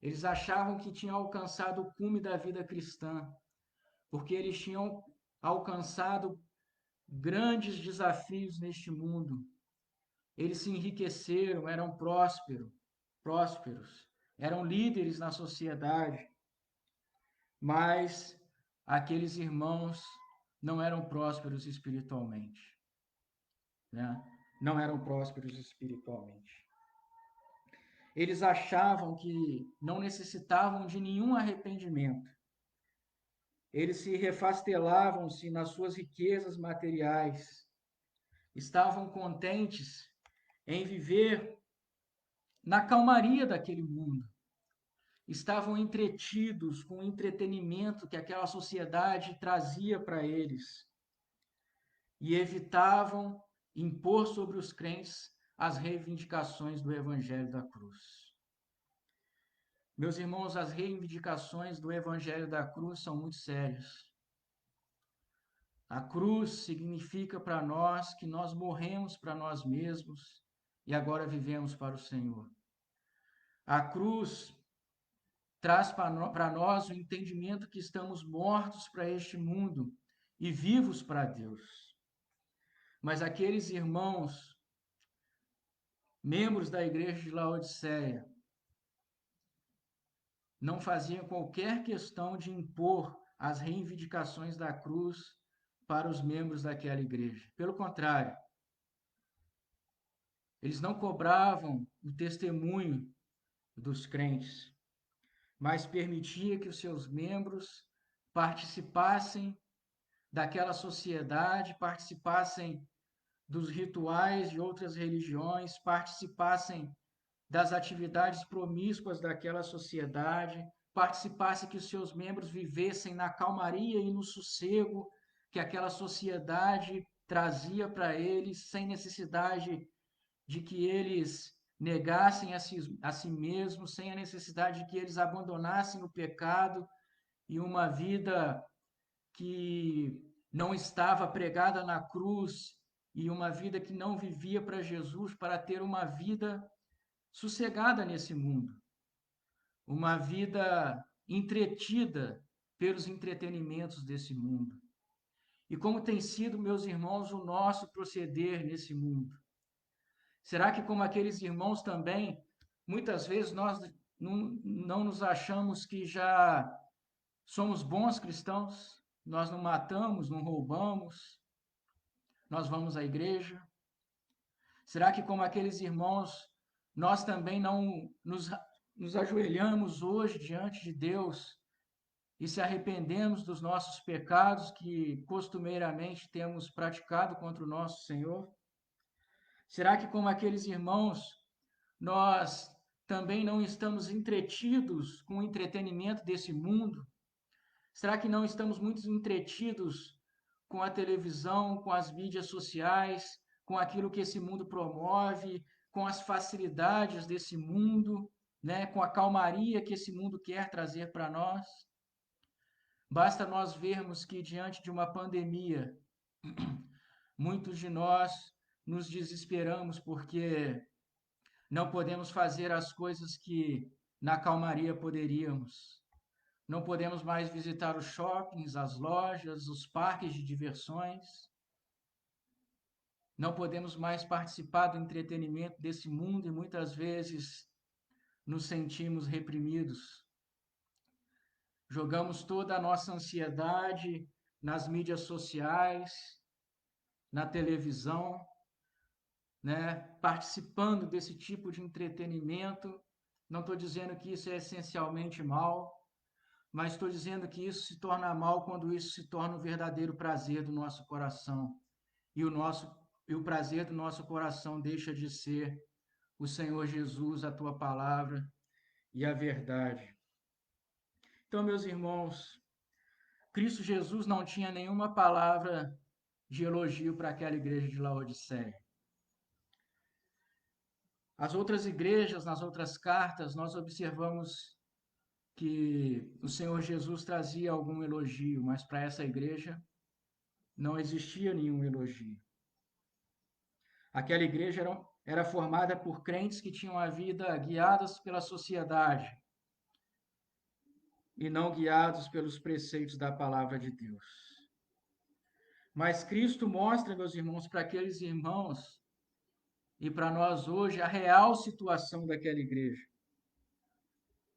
A: Eles achavam que tinham alcançado o cume da vida cristã, porque eles tinham alcançado grandes desafios neste mundo. Eles se enriqueceram, eram prósperos, eram líderes na sociedade, mas aqueles irmãos não eram prósperos espiritualmente, né? Não eram prósperos espiritualmente. Eles achavam que não necessitavam de nenhum arrependimento. Eles se refastelavam-se nas suas riquezas materiais. Estavam contentes em viver na calmaria daquele mundo. Estavam entretidos com o entretenimento que aquela sociedade trazia para eles e evitavam impor sobre os crentes as reivindicações do Evangelho da cruz. Meus irmãos, as reivindicações do Evangelho da cruz são muito sérias. A cruz significa para nós que nós morremos para nós mesmos e agora vivemos para o Senhor. A cruz traz para nós o entendimento que estamos mortos para este mundo e vivos para Deus. Mas aqueles irmãos, membros da igreja de Laodiceia, não faziam qualquer questão de impor as reivindicações da cruz para os membros daquela igreja. Pelo contrário, eles não cobravam o testemunho dos crentes, mas permitia que os seus membros participassem daquela sociedade, participassem dos rituais de outras religiões, participassem das atividades promíscuas daquela sociedade, participassem que os seus membros vivessem na calmaria e no sossego que aquela sociedade trazia para eles, sem necessidade de que eles negassem a si mesmos, sem a necessidade de que eles abandonassem o pecado e uma vida que não estava pregada na cruz e uma vida que não vivia para Jesus, para ter uma vida sossegada nesse mundo, uma vida entretida pelos entretenimentos desse mundo. E como tem sido, meus irmãos, o nosso proceder nesse mundo? Será que, como aqueles irmãos também, muitas vezes nós não nos achamos que já somos bons cristãos? Nós não matamos, não roubamos, nós vamos à igreja? Será que, como aqueles irmãos, nós também não nos ajoelhamos hoje diante de Deus e se arrependemos dos nossos pecados que costumeiramente temos praticado contra o nosso Senhor? Será que, como aqueles irmãos, nós também não estamos entretidos com o entretenimento desse mundo? Será que não estamos muito entretidos com a televisão, com as mídias sociais, com aquilo que esse mundo promove, com as facilidades desse mundo, né? Com a calmaria que esse mundo quer trazer para nós? Basta nós vermos que diante de uma pandemia, muitos de nós nos desesperamos porque não podemos fazer as coisas que na calmaria poderíamos. Não podemos mais visitar os shoppings, as lojas, os parques de diversões. Não podemos mais participar do entretenimento desse mundo e muitas vezes nos sentimos reprimidos. Jogamos toda a nossa ansiedade nas mídias sociais, na televisão, né? Participando desse tipo de entretenimento. Não estou dizendo que isso é essencialmente mal, mas estou dizendo que isso se torna mal quando isso se torna o verdadeiro prazer do nosso coração. E o prazer do nosso coração deixa de ser o Senhor Jesus, a tua palavra e a verdade. Então, meus irmãos, Cristo Jesus não tinha nenhuma palavra de elogio para aquela igreja de Laodiceia. As outras igrejas, nas outras cartas, nós observamos que o Senhor Jesus trazia algum elogio, mas para essa igreja não existia nenhum elogio. Aquela igreja era formada por crentes que tinham a vida guiadas pela sociedade e não guiados pelos preceitos da palavra de Deus. Mas Cristo mostra, meus irmãos, para aqueles irmãos e para nós hoje a real situação daquela igreja.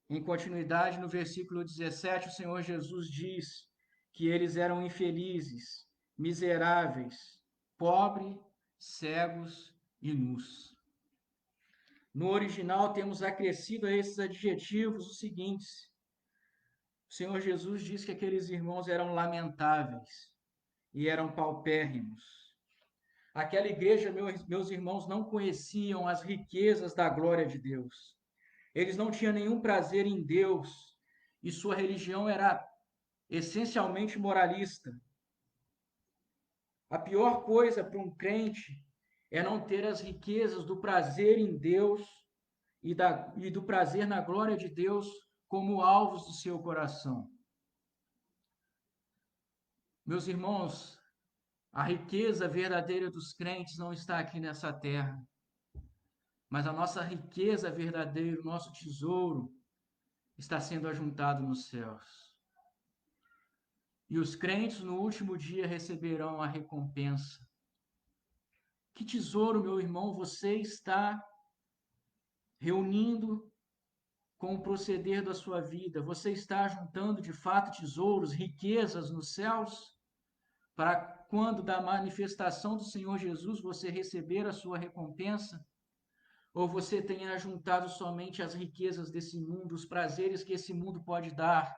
A: Em continuidade, no versículo 17, o Senhor Jesus diz que eles eram infelizes, miseráveis, pobres, cegos e nus. No original, temos acrescido a esses adjetivos os seguintes: o Senhor Jesus diz que aqueles irmãos eram lamentáveis e eram paupérrimos. Aquela igreja, meus irmãos, não conheciam as riquezas da glória de Deus. Eles não tinham nenhum prazer em Deus e sua religião era essencialmente moralista. A pior coisa para um crente é não ter as riquezas do prazer em Deus e do prazer na glória de Deus como alvos do seu coração. Meus irmãos, a riqueza verdadeira dos crentes não está aqui nessa terra, mas a nossa riqueza verdadeira, o nosso tesouro, está sendo ajuntado nos céus. E os crentes no último dia receberão a recompensa. Que tesouro, meu irmão, você está reunindo com o proceder da sua vida? Você está juntando de fato tesouros, riquezas nos céus, para quando da manifestação do Senhor Jesus você receber a sua recompensa? Ou você tem ajuntado somente as riquezas desse mundo, os prazeres que esse mundo pode dar,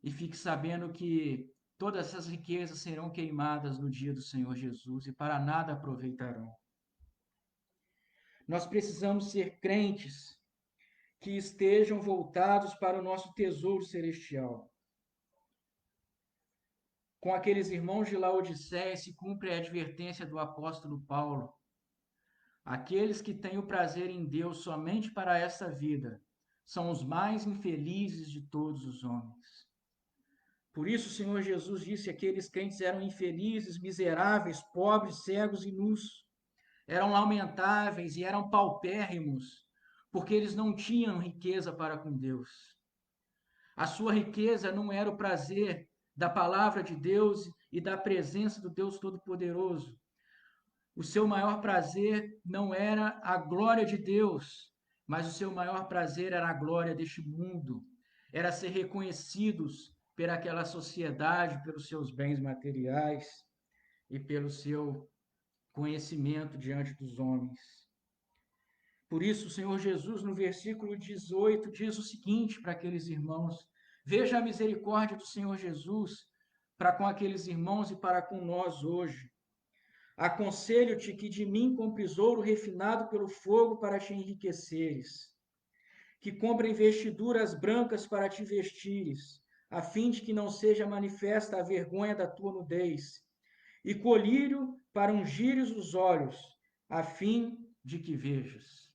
A: e fique sabendo que todas essas riquezas serão queimadas no dia do Senhor Jesus e para nada aproveitarão? Nós precisamos ser crentes que estejam voltados para o nosso tesouro celestial. Com aqueles irmãos de Laodiceia se cumpre a advertência do apóstolo Paulo: aqueles que têm o prazer em Deus somente para essa vida são os mais infelizes de todos os homens. Por isso o Senhor Jesus disse que aqueles crentes eram infelizes, miseráveis, pobres, cegos e nus. Eram lamentáveis e eram paupérrimos, porque eles não tinham riqueza para com Deus. A sua riqueza não era o prazer da palavra de Deus e da presença do Deus Todo-Poderoso. O seu maior prazer não era a glória de Deus, mas o seu maior prazer era a glória deste mundo. Era ser reconhecidos pelaquela sociedade, pelos seus bens materiais e pelo seu conhecimento diante dos homens. Por isso, o Senhor Jesus, no versículo 18, diz o seguinte para aqueles irmãos: veja a misericórdia do Senhor Jesus para com aqueles irmãos e para com nós hoje. Aconselho-te que de mim compres ouro refinado pelo fogo para te enriqueceres, que comprem vestiduras brancas para te vestires, a fim de que não seja manifesta a vergonha da tua nudez, e colírio para ungires os olhos, a fim de que vejas.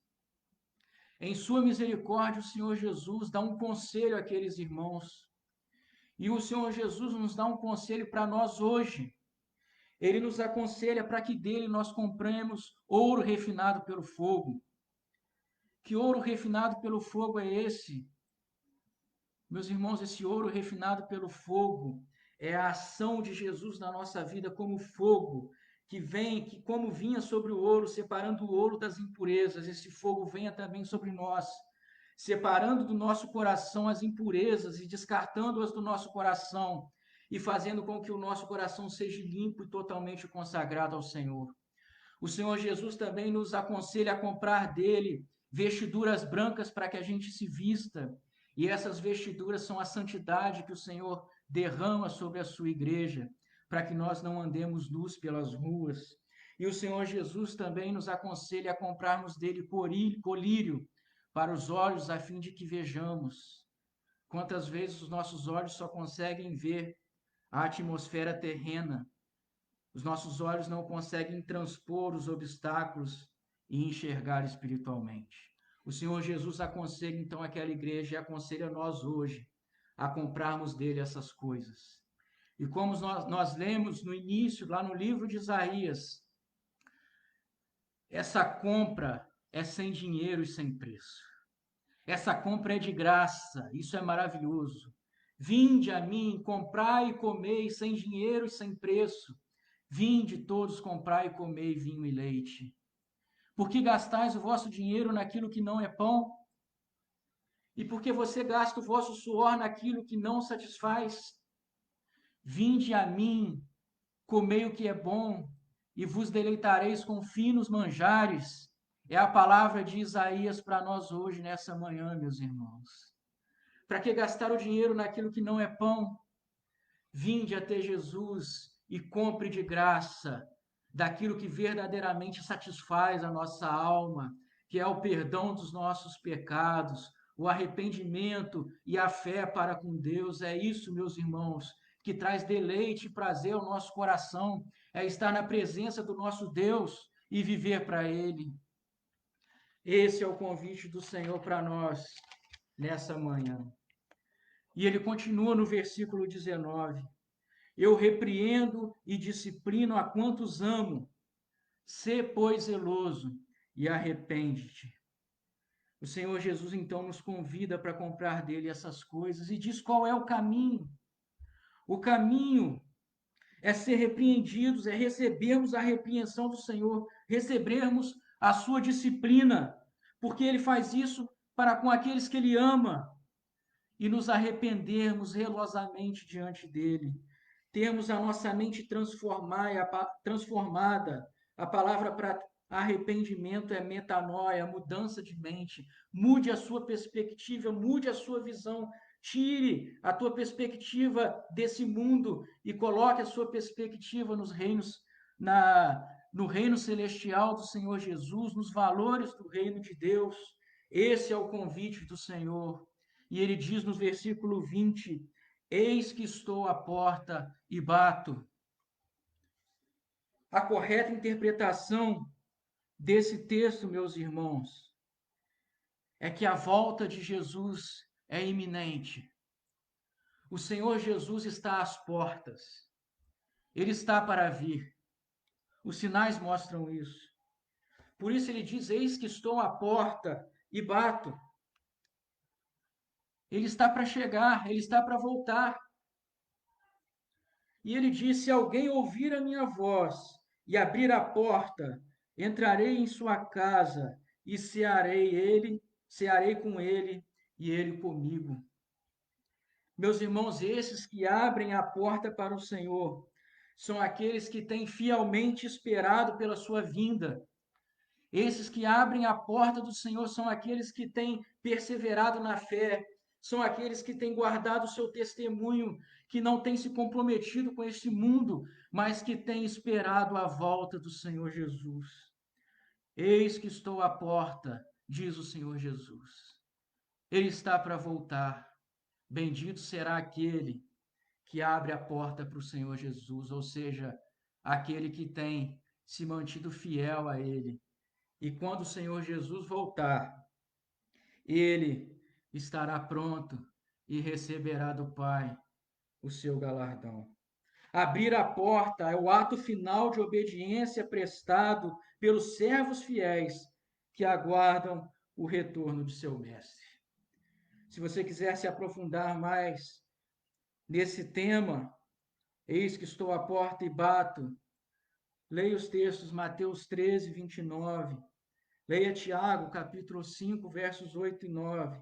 A: Em sua misericórdia, o Senhor Jesus dá um conselho àqueles irmãos, e o Senhor Jesus nos dá um conselho para nós hoje. Ele nos aconselha para que dele nós compremos ouro refinado pelo fogo. Que ouro refinado pelo fogo é esse? Meus irmãos, esse ouro refinado pelo fogo é a ação de Jesus na nossa vida como fogo, que como vinha sobre o ouro, separando o ouro das impurezas, esse fogo venha também sobre nós, separando do nosso coração as impurezas e descartando-as do nosso coração e fazendo com que o nosso coração seja limpo e totalmente consagrado ao Senhor. O Senhor Jesus também nos aconselha a comprar dele vestiduras brancas para que a gente se vista. E essas vestiduras são a santidade que o Senhor derrama sobre a sua igreja, para que nós não andemos nus pelas ruas. E o Senhor Jesus também nos aconselha a comprarmos dele colírio para os olhos, a fim de que vejamos. Quantas vezes os nossos olhos só conseguem ver a atmosfera terrena, os nossos olhos não conseguem transpor os obstáculos e enxergar espiritualmente. O Senhor Jesus aconselha então aquela igreja e aconselha nós hoje a comprarmos dele essas coisas. E como nós lemos no início, lá no livro de Isaías, essa compra é sem dinheiro e sem preço. Essa compra é de graça, isso é maravilhoso. Vinde a mim, comprai e comei sem dinheiro e sem preço. Vinde todos, comprai e comei vinho e leite. Por que gastais o vosso dinheiro naquilo que não é pão? E por que você gasta o vosso suor naquilo que não satisfaz? Vinde a mim, comei o que é bom, e vos deleitareis com finos manjares. É a palavra de Isaías para nós hoje, nessa manhã, meus irmãos. Para que gastar o dinheiro naquilo que não é pão? Vinde até Jesus e compre de graça daquilo que verdadeiramente satisfaz a nossa alma, que é o perdão dos nossos pecados, o arrependimento e a fé para com Deus. É isso, meus irmãos, que traz deleite e prazer ao nosso coração, é estar na presença do nosso Deus e viver para Ele. Esse é o convite do Senhor para nós nessa manhã. E ele continua no versículo 19: Eu repreendo e disciplino a quantos amo. Sê, pois, zeloso e arrepende-te. O Senhor Jesus então nos convida para comprar dele essas coisas e diz qual é o caminho. O caminho é ser repreendidos, é recebermos a repreensão do Senhor, recebermos a sua disciplina, porque ele faz isso para com aqueles que ele ama, e nos arrependermos zelosamente diante dele. Termos a nossa mente transformada. A palavra para arrependimento é metanoia, mudança de mente. Mude a sua perspectiva, mude a sua visão. Tire a tua perspectiva desse mundo e coloque a sua perspectiva nos reinos, no reino celestial do Senhor Jesus, nos valores do reino de Deus. Esse é o convite do Senhor. E ele diz no versículo 20: Eis que estou à porta e bato. A correta interpretação desse texto, meus irmãos, é que a volta de Jesus é iminente. O Senhor Jesus está às portas. Ele está para vir. Os sinais mostram isso. Por isso ele diz: Eis que estou à porta e bato. Ele está para chegar, ele está para voltar. E ele disse: Se alguém ouvir a minha voz e abrir a porta, entrarei em sua casa e cearei com ele e ele comigo. Meus irmãos, esses que abrem a porta para o Senhor são aqueles que têm fielmente esperado pela sua vinda. Esses que abrem a porta do Senhor são aqueles que têm perseverado na fé, são aqueles que têm guardado o seu testemunho, que não têm se comprometido com este mundo, mas que têm esperado a volta do Senhor Jesus. Eis que estou à porta, diz o Senhor Jesus. Ele está para voltar. Bendito será aquele que abre a porta para o Senhor Jesus, ou seja, aquele que tem se mantido fiel a Ele. E quando o Senhor Jesus voltar, ele estará pronto e receberá do Pai o seu galardão. Abrir a porta é o ato final de obediência prestado pelos servos fiéis que aguardam o retorno de seu mestre. Se você quiser se aprofundar mais nesse tema, eis que estou à porta e bato. Leia os textos Mateus 13, 29. Leia Tiago, capítulo 5, versos 8 e 9.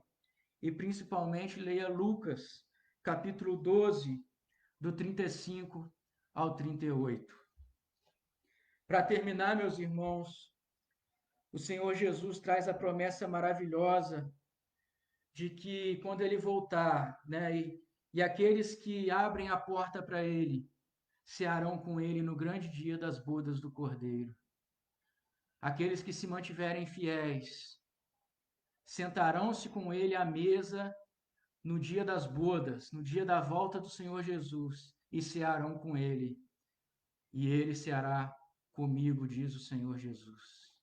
A: e principalmente leia Lucas, capítulo 12, do 35 ao 38. Para terminar, meus irmãos, o Senhor Jesus traz a promessa maravilhosa de que quando ele voltar, né, e aqueles que abrem a porta para ele cearão com ele no grande dia das bodas do Cordeiro. Aqueles que se mantiverem fiéis sentarão-se com ele à mesa no dia das bodas, no dia da volta do Senhor Jesus, e cearão com ele. E ele ceará comigo, diz o Senhor Jesus.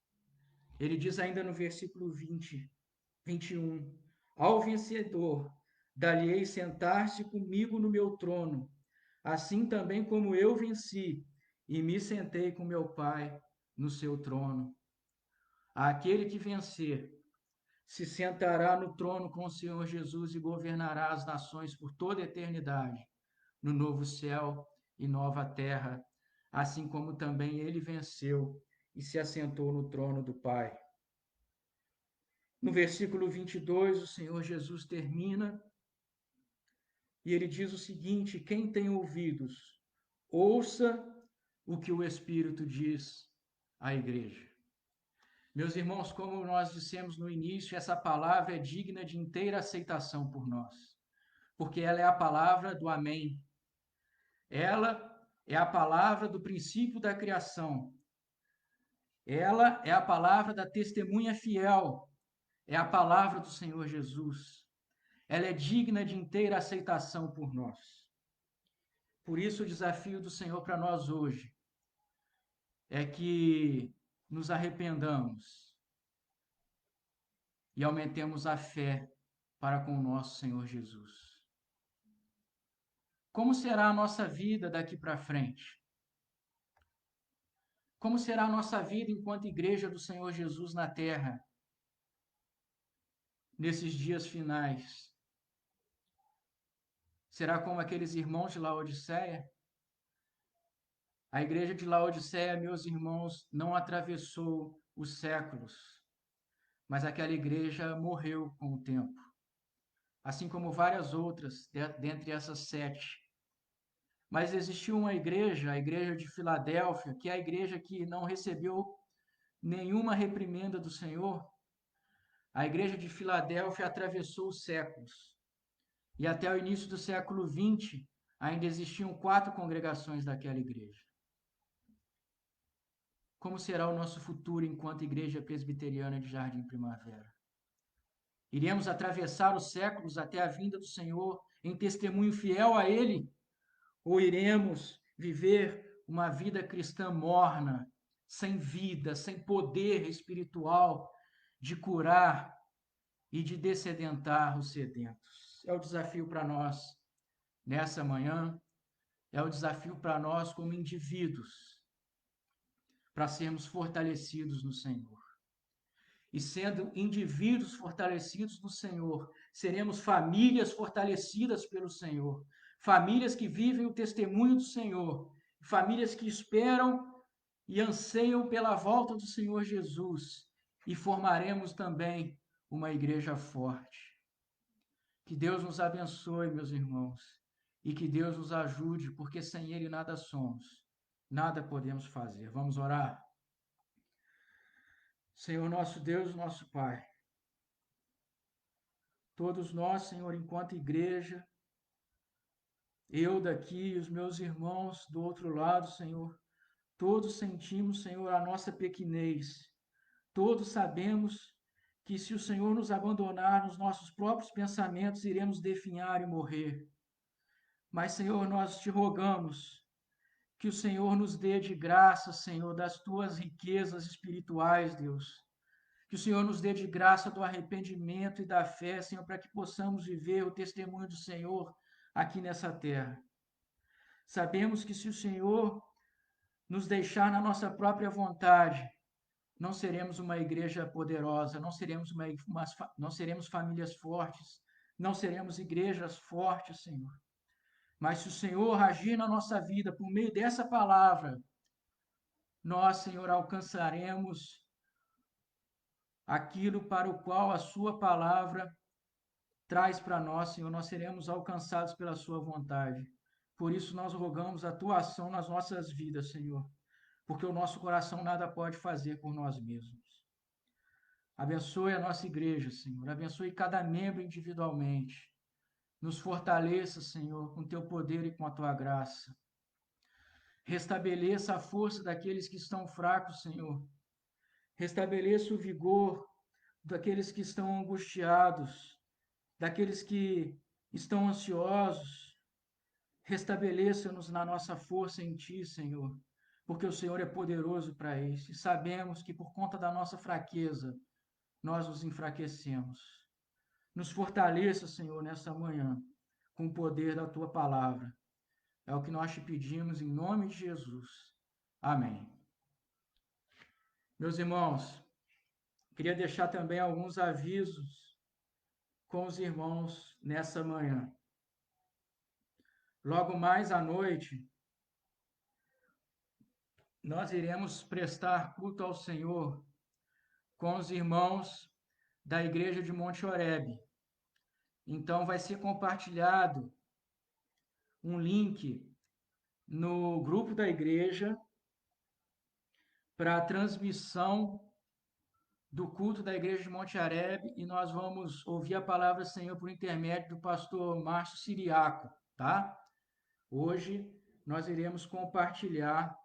A: Ele diz ainda no versículo 21, ao vencedor, dar-lhe-ei sentar-se comigo no meu trono, assim também como eu venci e me sentei com meu Pai no seu trono. Aquele que vencer se sentará no trono com o Senhor Jesus e governará as nações por toda a eternidade, no novo céu e nova terra, assim como também ele venceu e se assentou no trono do Pai. No versículo 22, o Senhor Jesus termina e ele diz o seguinte: quem tem ouvidos, ouça o que o Espírito diz à igreja. Meus irmãos, como nós dissemos no início, essa palavra é digna de inteira aceitação por nós, porque ela é a palavra do Amém. Ela é a palavra do princípio da criação. Ela é a palavra da testemunha fiel. É a palavra do Senhor Jesus. Ela é digna de inteira aceitação por nós. Por isso, o desafio do Senhor para nós hoje é que nos arrependamos e aumentemos a fé para com o nosso Senhor Jesus. Como será a nossa vida daqui para frente? Como será a nossa vida enquanto igreja do Senhor Jesus na terra, nesses dias finais? Será como aqueles irmãos de Laodiceia? A igreja de Laodiceia, meus irmãos, não atravessou os séculos, mas aquela igreja morreu com o tempo, assim como várias outras dentre essas 7. Mas existiu uma igreja, a igreja de Filadélfia, que é a igreja que não recebeu nenhuma reprimenda do Senhor. A igreja de Filadélfia atravessou os séculos. E até o início do século XX, ainda existiam 4 congregações daquela igreja. Como será o nosso futuro enquanto Igreja Presbiteriana de Jardim Primavera? Iremos atravessar os séculos até a vinda do Senhor em testemunho fiel a Ele? Ou iremos viver uma vida cristã morna, sem vida, sem poder espiritual de curar e de dessedentar os sedentos? É o desafio para nós nessa manhã, é o desafio para nós como indivíduos, para sermos fortalecidos no Senhor. E sendo indivíduos fortalecidos no Senhor, seremos famílias fortalecidas pelo Senhor, famílias que vivem o testemunho do Senhor, famílias que esperam e anseiam pela volta do Senhor Jesus, e formaremos também uma igreja forte. Que Deus nos abençoe, meus irmãos, e que Deus nos ajude, porque sem Ele nada somos, nada podemos fazer. Vamos orar? Senhor nosso Deus, nosso Pai, todos nós, Senhor, enquanto igreja, eu daqui, os meus irmãos do outro lado, Senhor, todos sentimos, Senhor, a nossa pequenez. Todos sabemos que se o Senhor nos abandonar nos nossos próprios pensamentos, iremos definhar e morrer. Mas, Senhor, nós te rogamos que o Senhor nos dê de graça, Senhor, das tuas riquezas espirituais, Deus. Que o Senhor nos dê de graça do arrependimento e da fé, Senhor, para que possamos viver o testemunho do Senhor aqui nessa terra. Sabemos que se o Senhor nos deixar na nossa própria vontade, não seremos uma igreja poderosa, não seremos famílias fortes, não seremos igrejas fortes, Senhor. Mas se o Senhor agir na nossa vida por meio dessa palavra, nós, Senhor, alcançaremos aquilo para o qual a sua palavra traz para nós, Senhor, nós seremos alcançados pela sua vontade. Por isso nós rogamos a tua ação nas nossas vidas, Senhor, porque o nosso coração nada pode fazer por nós mesmos. Abençoe a nossa igreja, Senhor. Abençoe cada membro individualmente. Nos fortaleça, Senhor, com teu poder e com a tua graça. Restabeleça a força daqueles que estão fracos, Senhor. Restabeleça o vigor daqueles que estão angustiados, daqueles que estão ansiosos. Restabeleça-nos na nossa força em Ti, Senhor, porque o Senhor é poderoso para isso. E sabemos que por conta da nossa fraqueza, nós nos enfraquecemos. Nos fortaleça, Senhor, nessa manhã, com o poder da Tua palavra. É o que nós te pedimos em nome de Jesus. Amém. Meus irmãos, queria deixar também alguns avisos com os irmãos nessa manhã. Logo mais à noite, nós iremos prestar culto ao Senhor com os irmãos da igreja de Monte Oreb. Então vai ser compartilhado um link no grupo da igreja para a transmissão do culto da igreja de Monte Oreb e nós vamos ouvir a palavra do Senhor por intermédio do pastor Márcio Siriaco, tá? Hoje nós iremos compartilhar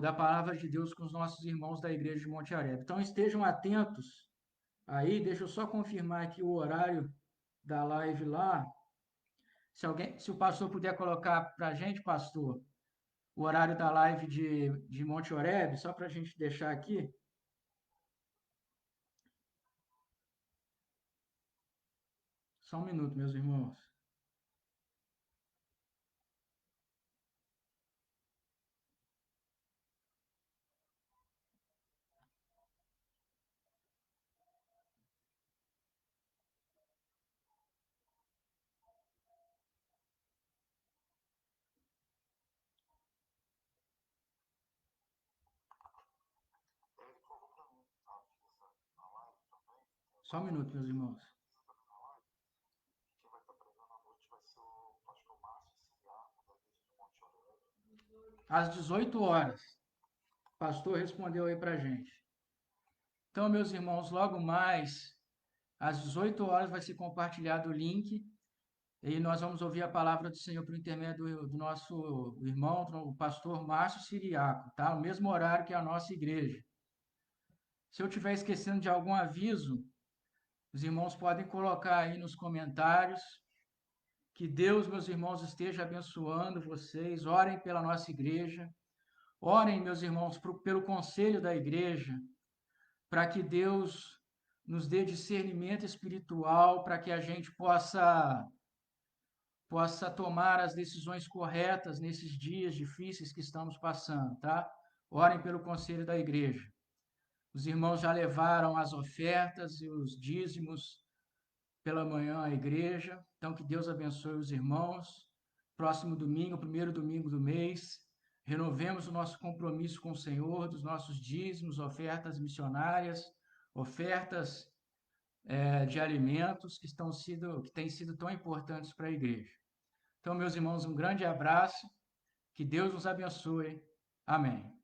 A: da palavra de Deus com os nossos irmãos da igreja de Monte Oreb. Então estejam atentos aí, deixa eu só confirmar aqui o horário da live lá. Se o pastor puder colocar para a gente, pastor, o horário da live de Monte Oreb, só para a gente deixar aqui. Só um minuto, meus irmãos. Só um minuto, meus irmãos. Às 18 horas. O pastor respondeu aí para a gente. Então, meus irmãos, logo mais, às 18 horas, vai ser compartilhado o link e nós vamos ouvir a palavra do Senhor por intermédio do nosso irmão, o pastor Márcio Siriaco, tá? O mesmo horário que a nossa igreja. Se eu estiver esquecendo de algum aviso, os irmãos podem colocar aí nos comentários. Que Deus, meus irmãos, esteja abençoando vocês. Orem pela nossa igreja. Orem, meus irmãos, pelo conselho da igreja, para que Deus nos dê discernimento espiritual, para que a gente possa tomar as decisões corretas nesses dias difíceis que estamos passando, tá? Orem pelo conselho da igreja. Os irmãos já levaram as ofertas e os dízimos pela manhã à igreja. Então, que Deus abençoe os irmãos. Próximo domingo, primeiro domingo do mês, renovemos o nosso compromisso com o Senhor, dos nossos dízimos, ofertas missionárias, ofertas de alimentos que têm sido tão importantes para a igreja. Então, meus irmãos, um grande abraço, que Deus nos abençoe. Amém.